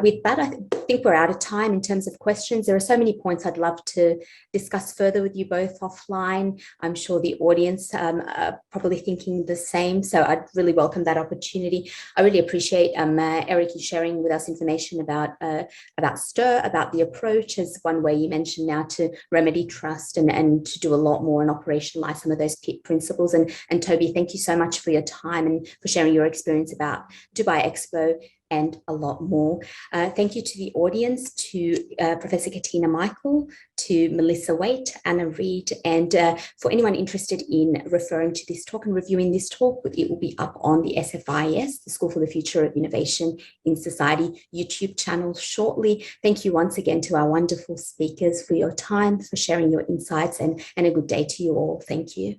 With that, I think we're out of time in terms of questions. There are so many points I'd love to discuss further with you both offline. I'm sure the audience are probably thinking the same, so I'd really welcome that opportunity. I really appreciate Erik, you sharing with us information about STIR, about the approach as one way you mentioned now to remedy trust and to do a lot more and operationalize some of those PIT principles. And Toby, thank you so much for your time and for sharing your experience about Dubai Expo and a lot more. Thank you to the audience, to Professor Katina Michael, to Melissa Waite, Anna Reid, and for anyone interested in referring to this talk and reviewing this talk, it will be up on the SFIS, the School for the Future of Innovation in Society YouTube channel shortly. Thank you once again to our wonderful speakers for your time, for sharing your insights, and a good day to you all. Thank you.